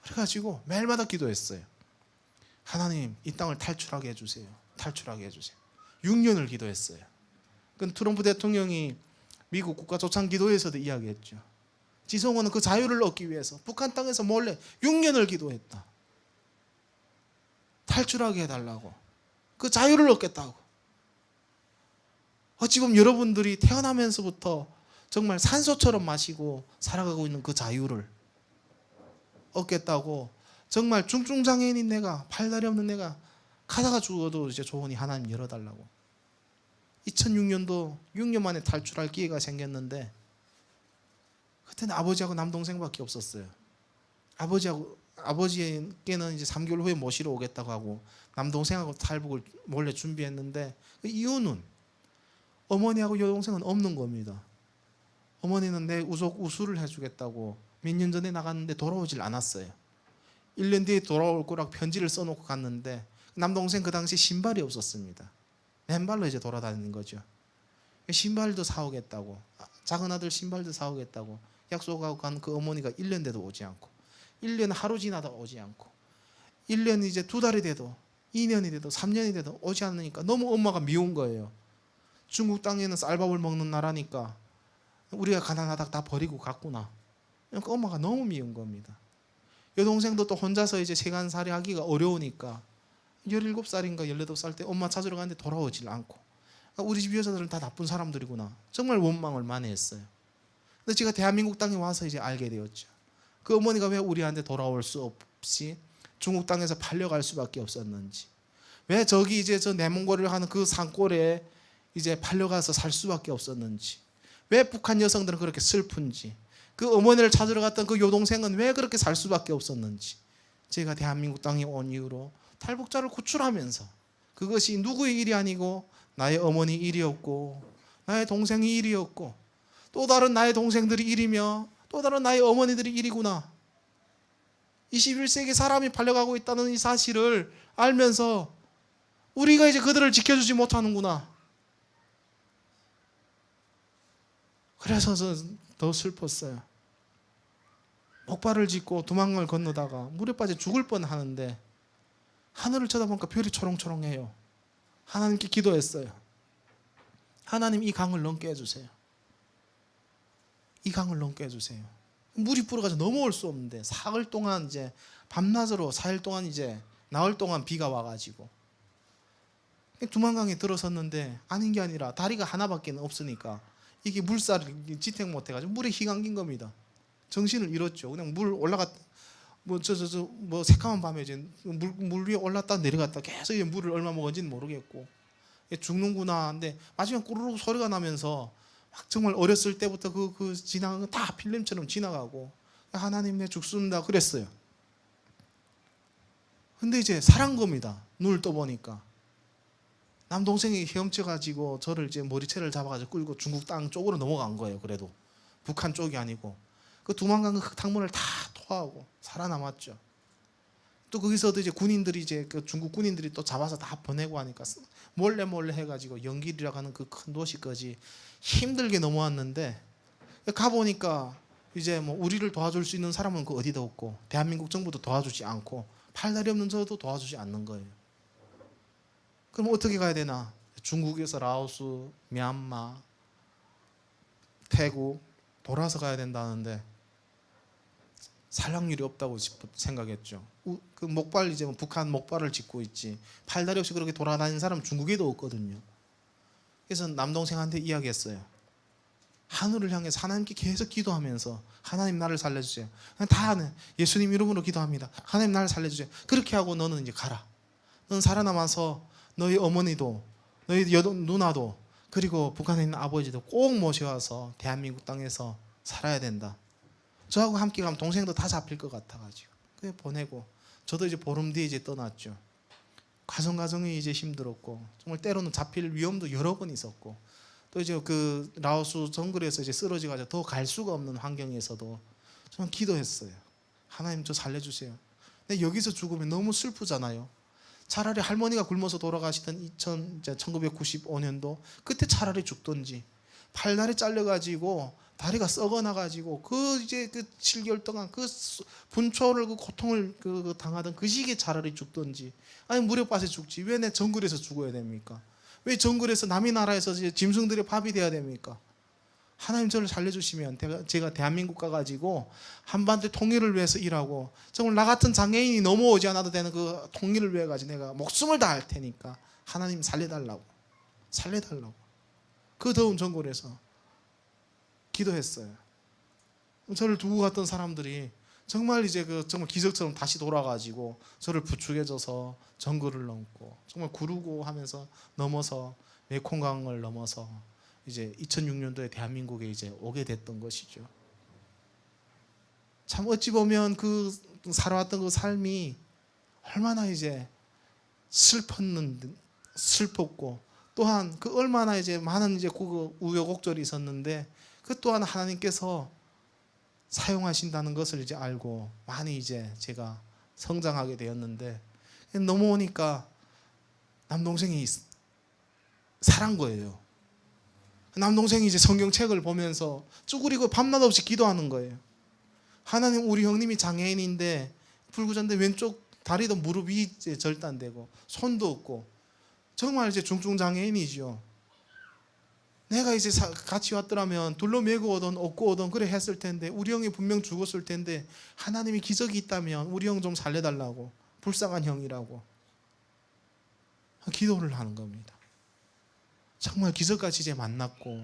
그래가지고 매일마다 기도했어요. 하나님, 이 땅을 탈출하게 해주세요. 탈출하게 해주세요. 6년을 기도했어요. 그 트럼프 대통령이 미국 국가조창기도회에서도 이야기했죠. 지성호는 그 자유를 얻기 위해서 북한 땅에서 몰래 6년을 기도했다. 탈출하게 해달라고. 그 자유를 얻겠다고. 어찌 보면 여러분들이 태어나면서부터 정말 산소처럼 마시고 살아가고 있는 그 자유를 얻겠다고, 정말 중증장애인인 내가, 팔다리 없는 내가 가다가 죽어도 이제 조언이 하나님 열어달라고. 2006년도 6년 만에 탈출할 기회가 생겼는데, 그때는 아버지하고 남동생밖에 없었어요. 아버지께는 이제 3개월 후에 모시러 오겠다고 하고 남동생하고 탈북을 몰래 준비했는데, 그 이유는 어머니하고 여동생은 없는 겁니다. 어머니는 내 우수를 해주겠다고 몇 년 전에 나갔는데 돌아오질 않았어요. 1년 뒤에 돌아올 거라고 편지를 써놓고 갔는데, 남동생 그 당시 신발이 없었습니다. 맨발로 이제 돌아다니는 거죠. 신발도 사오겠다고, 작은 아들 신발도 사오겠다고 약속하고 간 그 어머니가 1년 돼도 오지 않고, 1년 하루 지나도 오지 않고, 1년 이제 2달이 돼도 2년이 돼도 3년이 돼도 오지 않으니까 너무 엄마가 미운 거예요. 중국 땅에는 쌀밥을 먹는 나라니까 우리가 가난하다 다 버리고 갔구나. 그러니까 엄마가 너무 미운 겁니다. 여동생도 또 혼자서 이제 세간살이 하기가 어려우니까 17살인가 18살 때 엄마 찾으러 가는데 돌아오질 않고, 그러니까 우리 집 여자들은 다 나쁜 사람들이구나. 정말 원망을 많이 했어요. 근데 제가 대한민국 땅에 와서 이제 알게 되었죠. 그 어머니가 왜 우리한테 돌아올 수 없이 중국 땅에서 팔려갈 수밖에 없었는지, 왜 저기 이제 저 내몽골을 하는 그 산골에 이제 팔려가서 살 수밖에 없었는지, 왜 북한 여성들은 그렇게 슬픈지, 그 어머니를 찾으러 갔던 그 여동생은 왜 그렇게 살 수밖에 없었는지, 제가 대한민국 땅에 온 이후로 탈북자를 구출하면서, 그것이 누구의 일이 아니고 나의 어머니 일이었고, 나의 동생의 일이었고, 또 다른 나의 동생들이 일이며, 또 다른 나의 어머니들이 일이구나. 21세기 사람이 팔려가고 있다는 이 사실을 알면서 우리가 이제 그들을 지켜주지 못하는구나. 그래서 더 슬펐어요. 목발을 짚고 두만강을 건너다가 물에 빠져 죽을 뻔하는데 하늘을 쳐다보니까 별이 초롱초롱해요. 하나님께 기도했어요. 하나님, 이 강을 넘게 해주세요. 이 강을 넘게 해주세요. 물이 불어가지고 넘어올 수 없는데 사흘 동안 이제 밤낮으로 4일 동안 이제 나흘 동안 비가 와가지고 두만강에 들어섰는데, 아닌 게 아니라 다리가 하나밖에 없으니까 이게 물살을 지탱 못해가지고 물에 휘감긴 겁니다. 정신을 잃었죠. 그냥 뭐 새까만 밤에 이제 물 위에 올랐다 내려갔다 계속 이제 물을 얼마 먹은지는 모르겠고 죽는구나. 근데 마지막 꾸르륵 소리가 나면서 막 정말 어렸을 때부터 그 지나간 거 다 필름처럼 지나가고 하나님 내 죽습니다 그랬어요. 근데 이제 살한 겁니다. 눈을 떠보니까 남동생이 헤엄쳐가지고 저를 이제 머리채를 잡아가지고 끌고 중국 땅 쪽으로 넘어간 거예요. 그래도 북한 쪽이 아니고 그 도망간 그 흙탕물을 다 토하고 살아남았죠. 또 거기서도 이제 군인들이 이제 그 중국 군인들이 또 잡아서 다 보내고 하니까 몰래 해가지고 영길이라고 하는 그 큰 도시까지 힘들게 넘어왔는데 가보니까 이제 뭐 우리를 도와줄 수 있는 사람은 그 어디도 없고 대한민국 정부도 도와주지 않고 팔다리 없는 저도 도와주지 않는 거예요. 그럼 어떻게 가야 되나? 중국에서 라오스, 미얀마, 태국 돌아서 가야 된다는데 살 확률이 없다고 생각했죠. 그 목발 이제 북한 목발을 짚고 있지 팔다리 없이 그렇게 돌아다니는 사람 중국에도 없거든요. 그래서 남동생한테 이야기했어요. 하늘을 향해서 하나님께 계속 기도하면서 하나님 나를 살려주세요. 다 하는 예수님 이름으로 기도합니다. 하나님 나를 살려주세요. 그렇게 하고 너는 이제 가라. 너는 살아남아서 너희 어머니도 너희 누나도 그리고 북한에 있는 아버지도 꼭 모셔와서 대한민국 땅에서 살아야 된다. 저하고 함께 가면 동생도 다 잡힐 것 같아가지고 그래 보내고 저도 이제 보름 뒤에 이제 떠났죠. 과정이 이제 힘들었고 정말 때로는 잡힐 위험도 여러 번 있었고 또 이제 그 라오스 정글에서 이제 쓰러져가지고 더 갈 수가 없는 환경에서도 저는 기도했어요. 하나님 저 살려주세요. 근데 여기서 죽으면 너무 슬프잖아요. 차라리 할머니가 굶어서 돌아가시던 1995년도 그때 차라리 죽던지 팔다리 잘려가지고 다리가 썩어나가지고 그 이제 그 7개월 동안 그 분초를 그 고통을 당하던 그 시기에 차라리 죽던지 아니 무렵밭에 죽지 왜 내 정글에서 죽어야 됩니까? 왜 정글에서 남의 나라에서 이제 짐승들의 밥이 돼야 됩니까? 하나님 저를 살려주시면 제가 대한민국 가가지고 한반도 통일을 위해서 일하고 정말 나 같은 장애인이 넘어오지 않아도 되는 그 통일을 위해 가지고 내가 목숨을 다할 테니까 하나님 살려달라고 그 더운 정글에서 기도했어요. 저를 두고 갔던 사람들이 정말 이제 정말 기적처럼 다시 돌아가지고 저를 부축해줘서 정글을 넘고 정말 구르고 하면서 넘어서 메콩강을 넘어서 이제 2006년도에 대한민국에 이제 오게 됐던 것이죠. 참 어찌 보면 그 살아왔던 그 삶이 얼마나 이제 슬펐고 또한 그 얼마나 이제 많은 이제 그 우여곡절이 있었는데 그 또한 하나님께서 사용하신다는 것을 이제 알고 많이 이제 제가 성장하게 되었는데 넘어오니까 남동생이 살한 거예요. 남동생이 이제 성경책을 보면서 쭈그리고 밤낮 없이 기도하는 거예요. 하나님 우리 형님이 장애인인데 불구자인데 왼쪽 다리도 무릎이 이제 절단되고 손도 없고 정말 이제 중증 장애인이죠. 내가 이제 같이 왔더라면 둘러매고 오던 업고 오던 그래 했을 텐데 우리 형이 분명 죽었을 텐데 하나님이 기적이 있다면 우리 형 좀 살려달라고 불쌍한 형이라고 기도를 하는 겁니다. 정말 기적같이 이제 만났고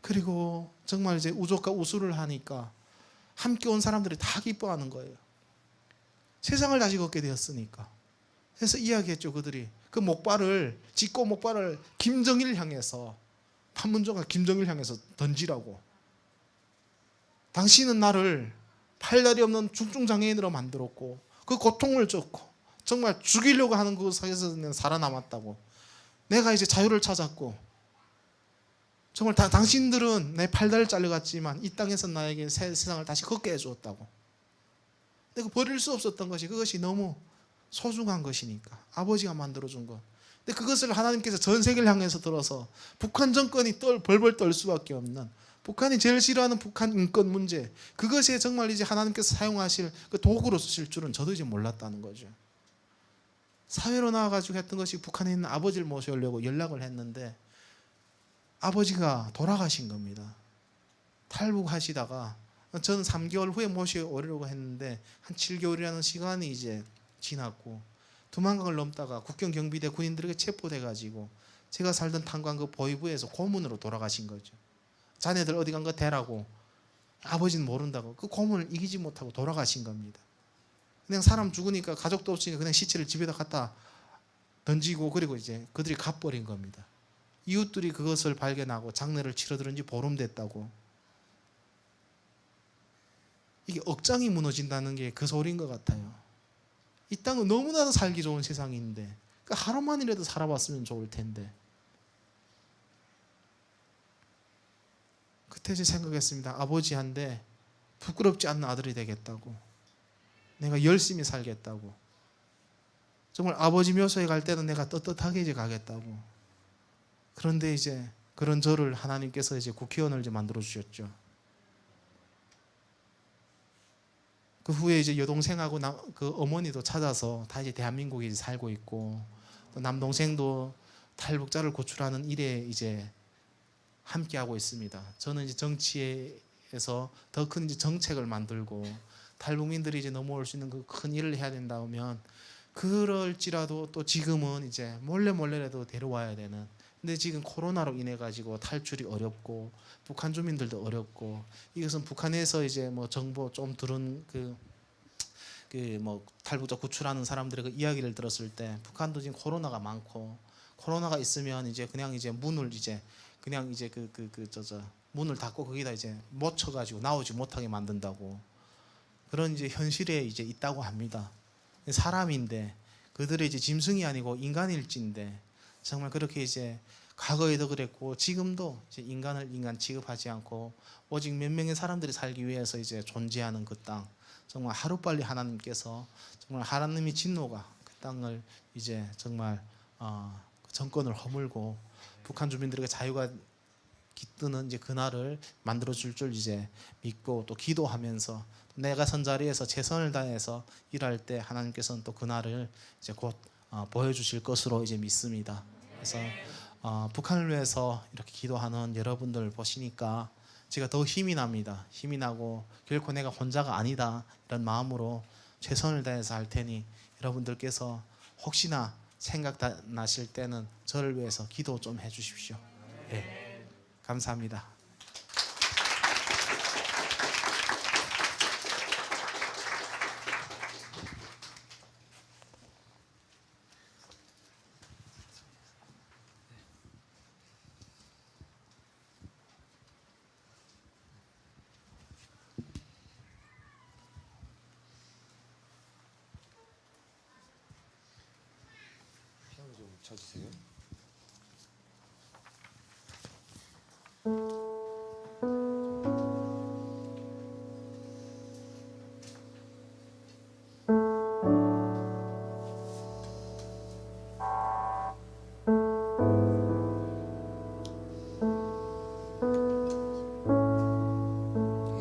그리고 정말 이제 우족과 우수를 하니까 함께 온 사람들이 다 기뻐하는 거예요. 세상을 다시 걷게 되었으니까. 그래서 이야기했죠. 그들이 그 목발을 짚고 목발을 김정일 향해서 판문조가 김정일 향해서 던지라고. 당신은 나를 팔다리 없는 중증장애인으로 만들었고 그 고통을 줬고 정말 죽이려고 하는 그곳에서 살아남았다고. 내가 이제 자유를 찾았고 정말 당신들은 내 팔다리를 잘려갔지만 이 땅에서 나에게 세상을 다시 걷게 해주었다고. 내가 버릴 수 없었던 것이 그것이 너무 소중한 것이니까 아버지가 만들어준 것. 근데 그것을 하나님께서 전 세계를 향해서 들어서 북한 정권이 벌벌 떨 수밖에 없는 북한이 제일 싫어하는 북한 인권 문제 그것에 정말 이제 하나님께서 사용하실 그 도구로 쓰실 줄은 저도 이제 몰랐다는 거죠. 사회로 나와가지고 했던 것이 북한에 있는 아버지를 모셔오려고 연락을 했는데 아버지가 돌아가신 겁니다. 탈북하시다가 저는 3개월 후에 모셔오려고 했는데 한 7개월이라는 시간이 이제 지났고 두만강을 넘다가 국경 경비대 군인들에게 체포돼가지고 제가 살던 탄광 그 보이부에서 고문으로 돌아가신 거죠. 자네들 어디 간 거 대라고. 아버지는 모른다고 그 고문을 이기지 못하고 돌아가신 겁니다. 그냥 사람 죽으니까 가족도 없으니까 그냥 시체를 집에다 갖다 던지고 그리고 이제 그들이 가버린 겁니다. 이웃들이 그것을 발견하고 장례를 치러들은 지 보름 됐다고. 이게 억장이 무너진다는 게 그 소리인 것 같아요. 이 땅은 너무나도 살기 좋은 세상인데 그러니까 하루만이라도 살아봤으면 좋을 텐데. 그때 이제 생각했습니다. 아버지한테 부끄럽지 않는 아들이 되겠다고. 내가 열심히 살겠다고. 정말 아버지 묘소에 갈 때는 내가 떳떳하게 이제 가겠다고. 그런데 이제 그런 저를 하나님께서 이제 국회의원을 이제 만들어 주셨죠. 그 후에 이제 여동생하고 그 어머니도 찾아서 다 이제 대한민국에 이제 살고 있고, 또 남동생도 탈북자를 고출하는 일에 이제 함께 하고 있습니다. 저는 이제 정치에서 더 큰 이제 정책을 만들고 탈북민들이 이제 넘어올 수 있는 그 큰 일을 해야 된다면, 그럴지라도 또 지금은 이제 몰래라도 데려와야 되는. 근데 지금 코로나로 인해 가지고 탈출이 어렵고 북한 주민들도 어렵고, 이것은 북한에서 이제 뭐 정보 좀 들은 그 뭐 탈북자 구출하는 사람들의 그 이야기를 들었을 때, 북한도 지금 코로나가 많고, 코로나가 있으면 이제 그냥 이제 문을 이제 그냥 이제 문을 닫고 거기다 이제 못 쳐가지고 나오지 못하게 만든다고. 그런 이제 현실에 이제 있다고 합니다. 사람인데 그들의 이제 짐승이 아니고 인간일진데, 정말 그렇게 이제 과거에도 그랬고 지금도 이제 인간을 인간 취급하지 않고 오직 몇 명의 사람들이 살기 위해서 이제 존재하는 그 땅, 정말 하루빨리 하나님께서 정말 하나님의 진노가 그 땅을 이제 정말 정권을 허물고 북한 주민들에게 자유가 깃드는 이제 그날을 만들어 줄 줄 이제 믿고 또 기도하면서, 내가 선 자리에서 최선을 다해서 일할 때 하나님께서는 또 그날을 이제 곧 보여주실 것으로 이제 믿습니다. 그래서 북한을 위해서 이렇게 기도하는 여러분들 보시니까 제가 더 힘이 납니다. 힘이 나고 결코 내가 혼자가 아니다 이런 마음으로 최선을 다해서 할 테니, 여러분들께서 혹시나 생각 나실 때는 저를 위해서 기도 좀 해주십시오. 네, 감사합니다. 쳐주세요.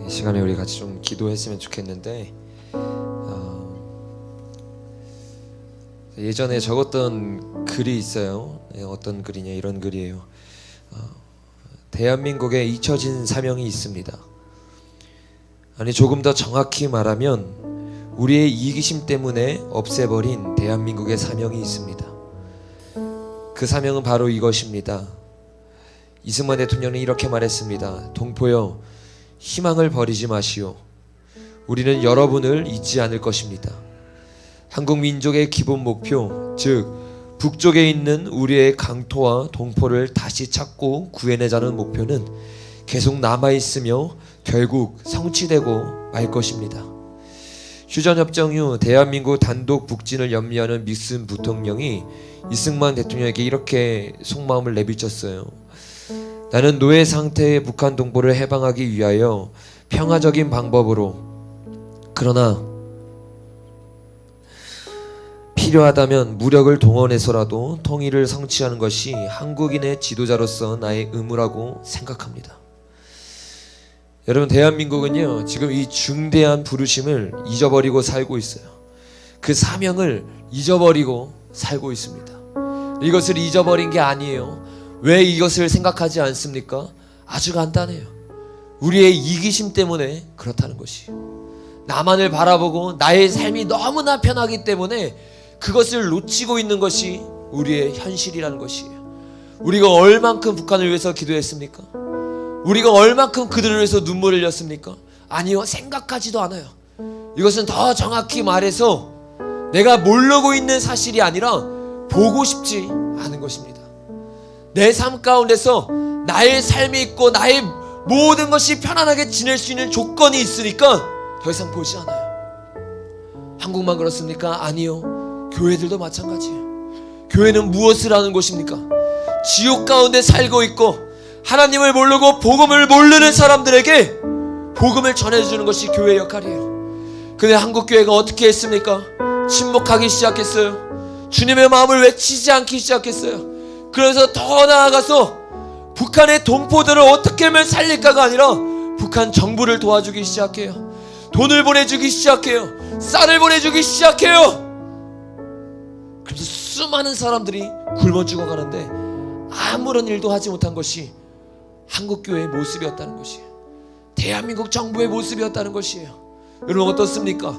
이 시간에 우리 같이 좀 기도했으면 좋겠는데, 예전에 적었던 글이 있어요. 어떤 글이냐, 이런 글이에요. 대한민국에 잊혀진 사명이 있습니다. 아니, 조금 더 정확히 말하면 우리의 이기심 때문에 없애버린 대한민국의 사명이 있습니다. 그 사명은 바로 이것입니다. 이승만 대통령이 이렇게 말했습니다. 동포여, 희망을 버리지 마시오. 우리는 여러분을 잊지 않을 것입니다. 한국 민족의 기본 목표, 즉 북쪽에 있는 우리의 강토와 동포를 다시 찾고 구해내자는 목표는 계속 남아있으며 결국 성취되고 말 것입니다. 휴전협정 이후 대한민국 단독 북진을 염려하는 닉슨 부통령이 이승만 대통령에게 이렇게 속마음을 내비쳤어요. 나는 노예 상태의 북한 동포를 해방하기 위하여 평화적인 방법으로, 그러나 필요하다면 무력을 동원해서라도 통일을 성취하는 것이 한국인의 지도자로서 나의 의무라고 생각합니다. 여러분, 대한민국은요 지금 이 중대한 부르심을 잊어버리고 살고 있어요. 그 사명을 잊어버리고 살고 있습니다. 이것을 잊어버린 게 아니에요. 왜 이것을 생각하지 않습니까? 아주 간단해요. 우리의 이기심 때문에 그렇다는 것이에요. 나만을 바라보고 나의 삶이 너무나 편하기 때문에 그것을 놓치고 있는 것이 우리의 현실이라는 것이에요. 우리가 얼만큼 북한을 위해서 기도했습니까? 우리가 얼만큼 그들을 위해서 눈물을 흘렸습니까? 아니요, 생각하지도 않아요. 이것은 더 정확히 말해서 내가 모르고 있는 사실이 아니라 보고 싶지 않은 것입니다. 내 삶 가운데서 나의 삶이 있고 나의 모든 것이 편안하게 지낼 수 있는 조건이 있으니까 더 이상 보지 않아요. 한국만 그렇습니까? 아니요. 교회들도 마찬가지예요. 교회는 무엇을 하는 곳입니까? 지옥 가운데 살고 있고 하나님을 모르고 복음을 모르는 사람들에게 복음을 전해주는 것이 교회의 역할이에요. 근데 한국교회가 어떻게 했습니까? 침묵하기 시작했어요. 주님의 마음을 외치지 않기 시작했어요. 그래서 더 나아가서 북한의 동포들을 어떻게 하면 살릴까가 아니라 북한 정부를 도와주기 시작해요. 돈을 보내주기 시작해요. 쌀을 보내주기 시작해요. 그래서 수많은 사람들이 굶어 죽어가는데 아무런 일도 하지 못한 것이 한국교회의 모습이었다는 것이에요. 대한민국 정부의 모습이었다는 것이에요. 여러분 어떻습니까?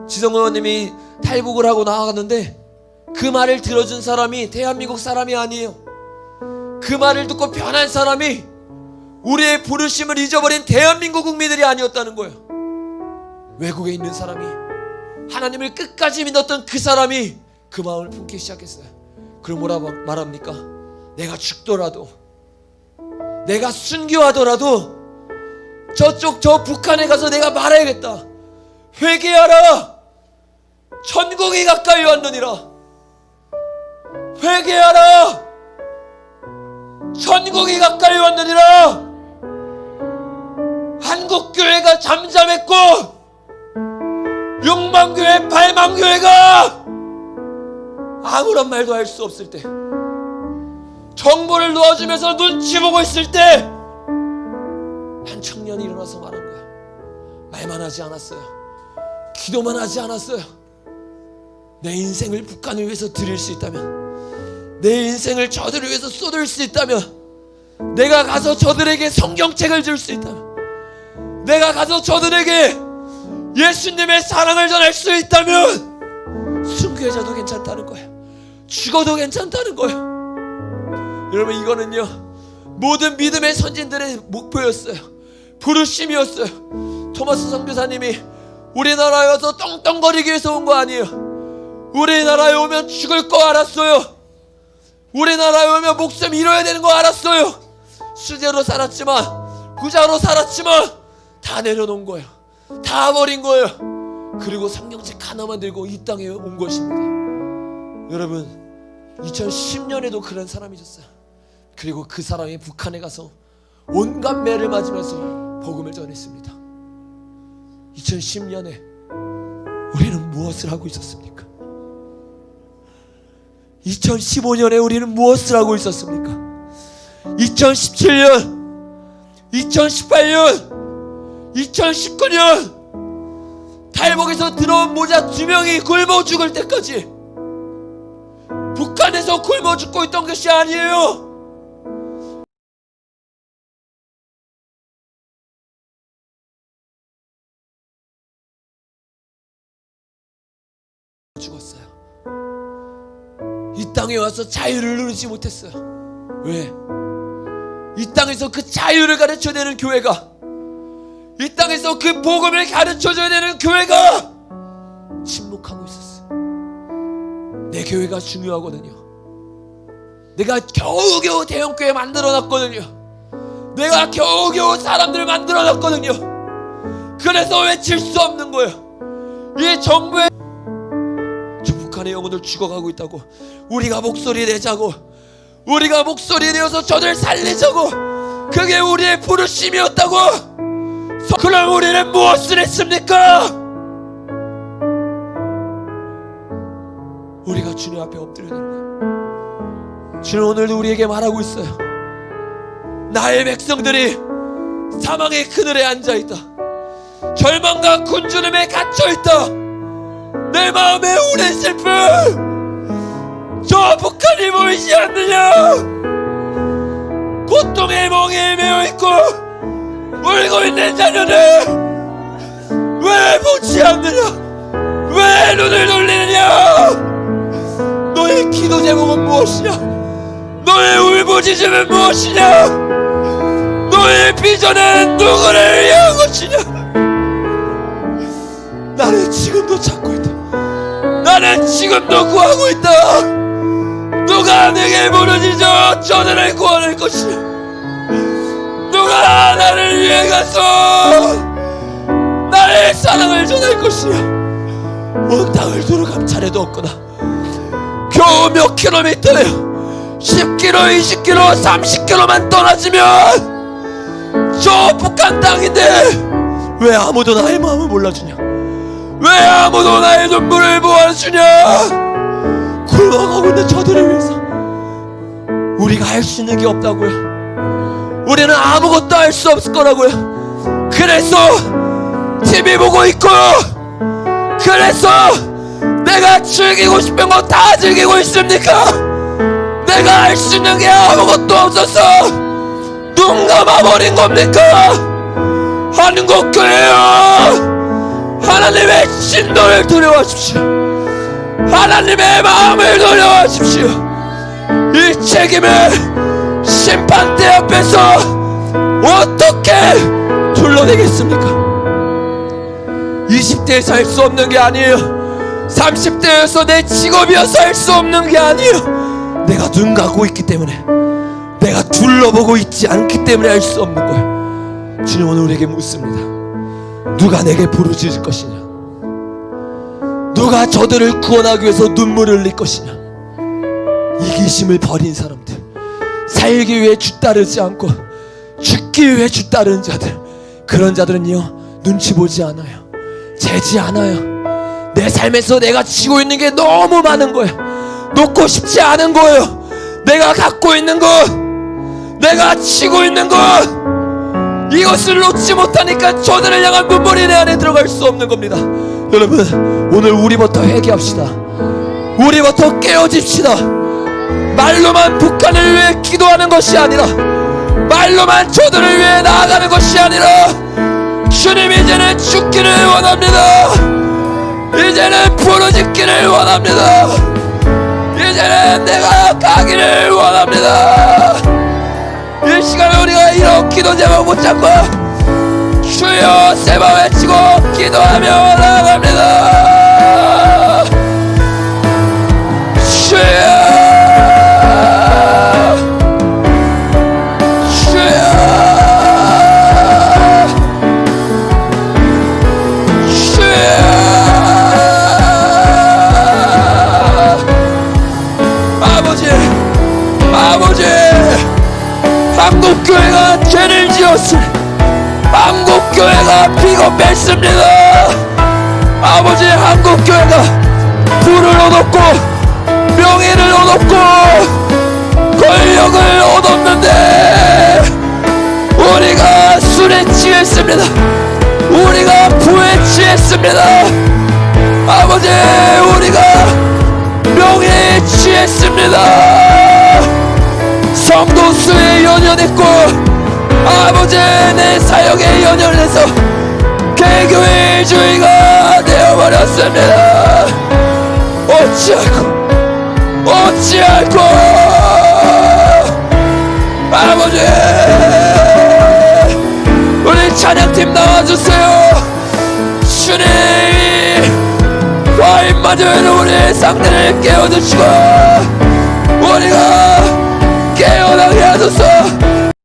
지성 의원님이 탈북을 하고 나아갔는데 그 말을 들어준 사람이 대한민국 사람이 아니에요. 그 말을 듣고 변한 사람이 우리의 부르심을 잊어버린 대한민국 국민들이 아니었다는 거예요. 외국에 있는 사람이, 하나님을 끝까지 믿었던 그 사람이 그 마음을 품기 시작했어요. 그럼 뭐라 말합니까? 내가 죽더라도, 내가 순교하더라도 저쪽 저 북한에 가서 내가 말해야겠다. 회개하라. 천국이 가까이 왔느니라. 회개하라. 천국이 가까이 왔느니라. 한국교회가 잠잠했고 욕망교회, 발망교회가 아무런 말도 할 수 없을 때, 정보를 놓아주면서 눈치 보고 있을 때 한 청년이 일어나서 말한 거야. 말만 하지 않았어요. 기도만 하지 않았어요. 내 인생을 북한을 위해서 드릴 수 있다면, 내 인생을 저들을 위해서 쏟을 수 있다면, 내가 가서 저들에게 성경책을 줄 수 있다면, 내가 가서 저들에게 예수님의 사랑을 전할 수 있다면 순교해져도 괜찮다는 거예요. 죽어도 괜찮다는 거예요. 여러분 이거는요 모든 믿음의 선진들의 목표였어요. 부르심이었어요. 토마스 선교사님이 우리나라에 와서 떵떵거리기 위해서 온 거 아니에요. 우리나라에 오면 죽을 거 알았어요. 우리나라에 오면 목숨 잃어야 되는 거 알았어요. 수제로 살았지만, 부자로 살았지만 다 내려놓은 거예요. 다 버린 거예요. 그리고 성경책 하나만 들고 이 땅에 온 것입니다. 여러분 2010년에도 그런 사람이 있었어요. 그리고 그 사람이 북한에 가서 온갖 매를 맞으면서 복음을 전했습니다. 2010년에 우리는 무엇을 하고 있었습니까? 2015년에 우리는 무엇을 하고 있었습니까? 2017년, 2018년, 2019년 탈북에서 들어온 모자 2명이 굶어 죽을 때까지 북한에서 굶어 죽고 있던 것이 아니에요. 죽었어요. 이 땅에 와서 자유를 누리지 못했어요. 왜? 이 땅에서 그 자유를 가르쳐내는 교회가, 이 땅에서 그 복음을 가르쳐줘야 되는 교회가 침묵하고 있었어요. 내 교회가 중요하거든요. 내가 겨우겨우 대형교회 만들어놨거든요. 내가 겨우겨우 사람들을 만들어놨거든요. 그래서 외칠 수 없는 거예요. 이 정부의 저 북한의 영혼들 죽어가고 있다고 우리가 목소리 내자고, 우리가 목소리 내어서 저들 살리자고, 그게 우리의 부르심이었다고. 그럼 우리는 무엇을 했습니까? 우리가 주님 앞에 엎드려야 되는 거예요. 주님 오늘도 우리에게 말하고 있어요. 나의 백성들이 사망의 그늘에 앉아있다. 절망과 굶주림에 갇혀있다. 내 마음에 오랜 슬픔, 저 북한이 보이지 않느냐? 고통의 멍에 매여있고 울고 있는 자녀들 왜 보지 않느냐? 왜 눈을 돌리느냐? 너의 기도 제목은 무엇이냐? 너의 울부짖음은 무엇이냐? 너의 비전은 누구를 위한 것이냐? 나는 지금도 찾고 있다. 나는 지금도 구하고 있다. 누가 내게 부르짖어 저들을 구원할 것이냐? 누가 나를 위해 가서 나의 사랑을 전할 것이냐? 온 땅을 두루 감찰해도 없구나. 겨우 몇 킬로미터야. 10km, 20km, 30km만 떠나지면 저 북한 땅인데 왜 아무도 나의 마음을 몰라주냐? 왜 아무도 나의 눈물을 보아주냐? 굴러가고 있는 저들을 위해서 우리가 할 수 있는 게 없다고요. 우리는 아무것도 할 수 없을 거라고요. 그래서 TV 보고 있고, 그래서 내가 즐기고 싶은 거 다 즐기고 있습니까? 내가 할 수 있는 게 아무것도 없어서 눈 감아버린 겁니까? 한국교회여, 하나님의 진노를 두려워하십시오. 하나님의 마음을 두려워하십시오. 이 책임을 심판대 앞에서 어떻게 둘러대겠습니까? 20대에서 할 수 없는 게 아니에요. 30대에서 내 직업이어서 할 수 없는 게 아니에요. 내가 눈 감고 있기 때문에, 내가 둘러보고 있지 않기 때문에 할 수 없는 거예요. 주님 오늘 우리에게 묻습니다. 누가 내게 부르짖을 것이냐? 누가 저들을 구원하기 위해서 눈물을 흘릴 것이냐? 이기심을 버린 사람들, 살기 위해 주 따르지 않고 죽기 위해 주 따르는 자들, 그런 자들은요 눈치 보지 않아요. 재지 않아요. 내 삶에서 내가 지고 있는 게 너무 많은 거예요. 놓고 싶지 않은 거예요. 내가 갖고 있는 것, 내가 지고 있는 것, 이것을 놓지 못하니까 저들을 향한 눈물이 내 안에 들어갈 수 없는 겁니다. 여러분, 오늘 우리부터 회개합시다. 우리부터 깨어집시다. 말로만 북한을 위해 기도하는 것이 아니라, 말로만 저들을 위해 나아가는 것이 아니라, 주님 이제는 죽기를 원합니다. 이제는 부르짖기를 원합니다. 이제는 내가 가기를 원합니다. 이 시간에 우리가 이런 기도 제목 붙잡고 주여 세 번 외치고 기도하며 나아갑니다. 주여, 한국교회가 죄를 지었으니 한국교회가 비겁했습니다. 아버지, 한국교회가 부를 얻었고 명예를 얻었고 권력을 얻었는데 우리가 술에 취했습니다. 우리가 부에 취했습니다. 아버지, 우리가 명예에 취했습니다. 성도수에 연연했고 아버지 내 사역에 연연해서 개교회주의가 되어버렸습니다. 어찌할꼬 아버지, 우리 찬양팀 나와주세요. 주님, 과인 맞은 우리의 상대를 깨워주시고 우리가 깨어나게 하소서.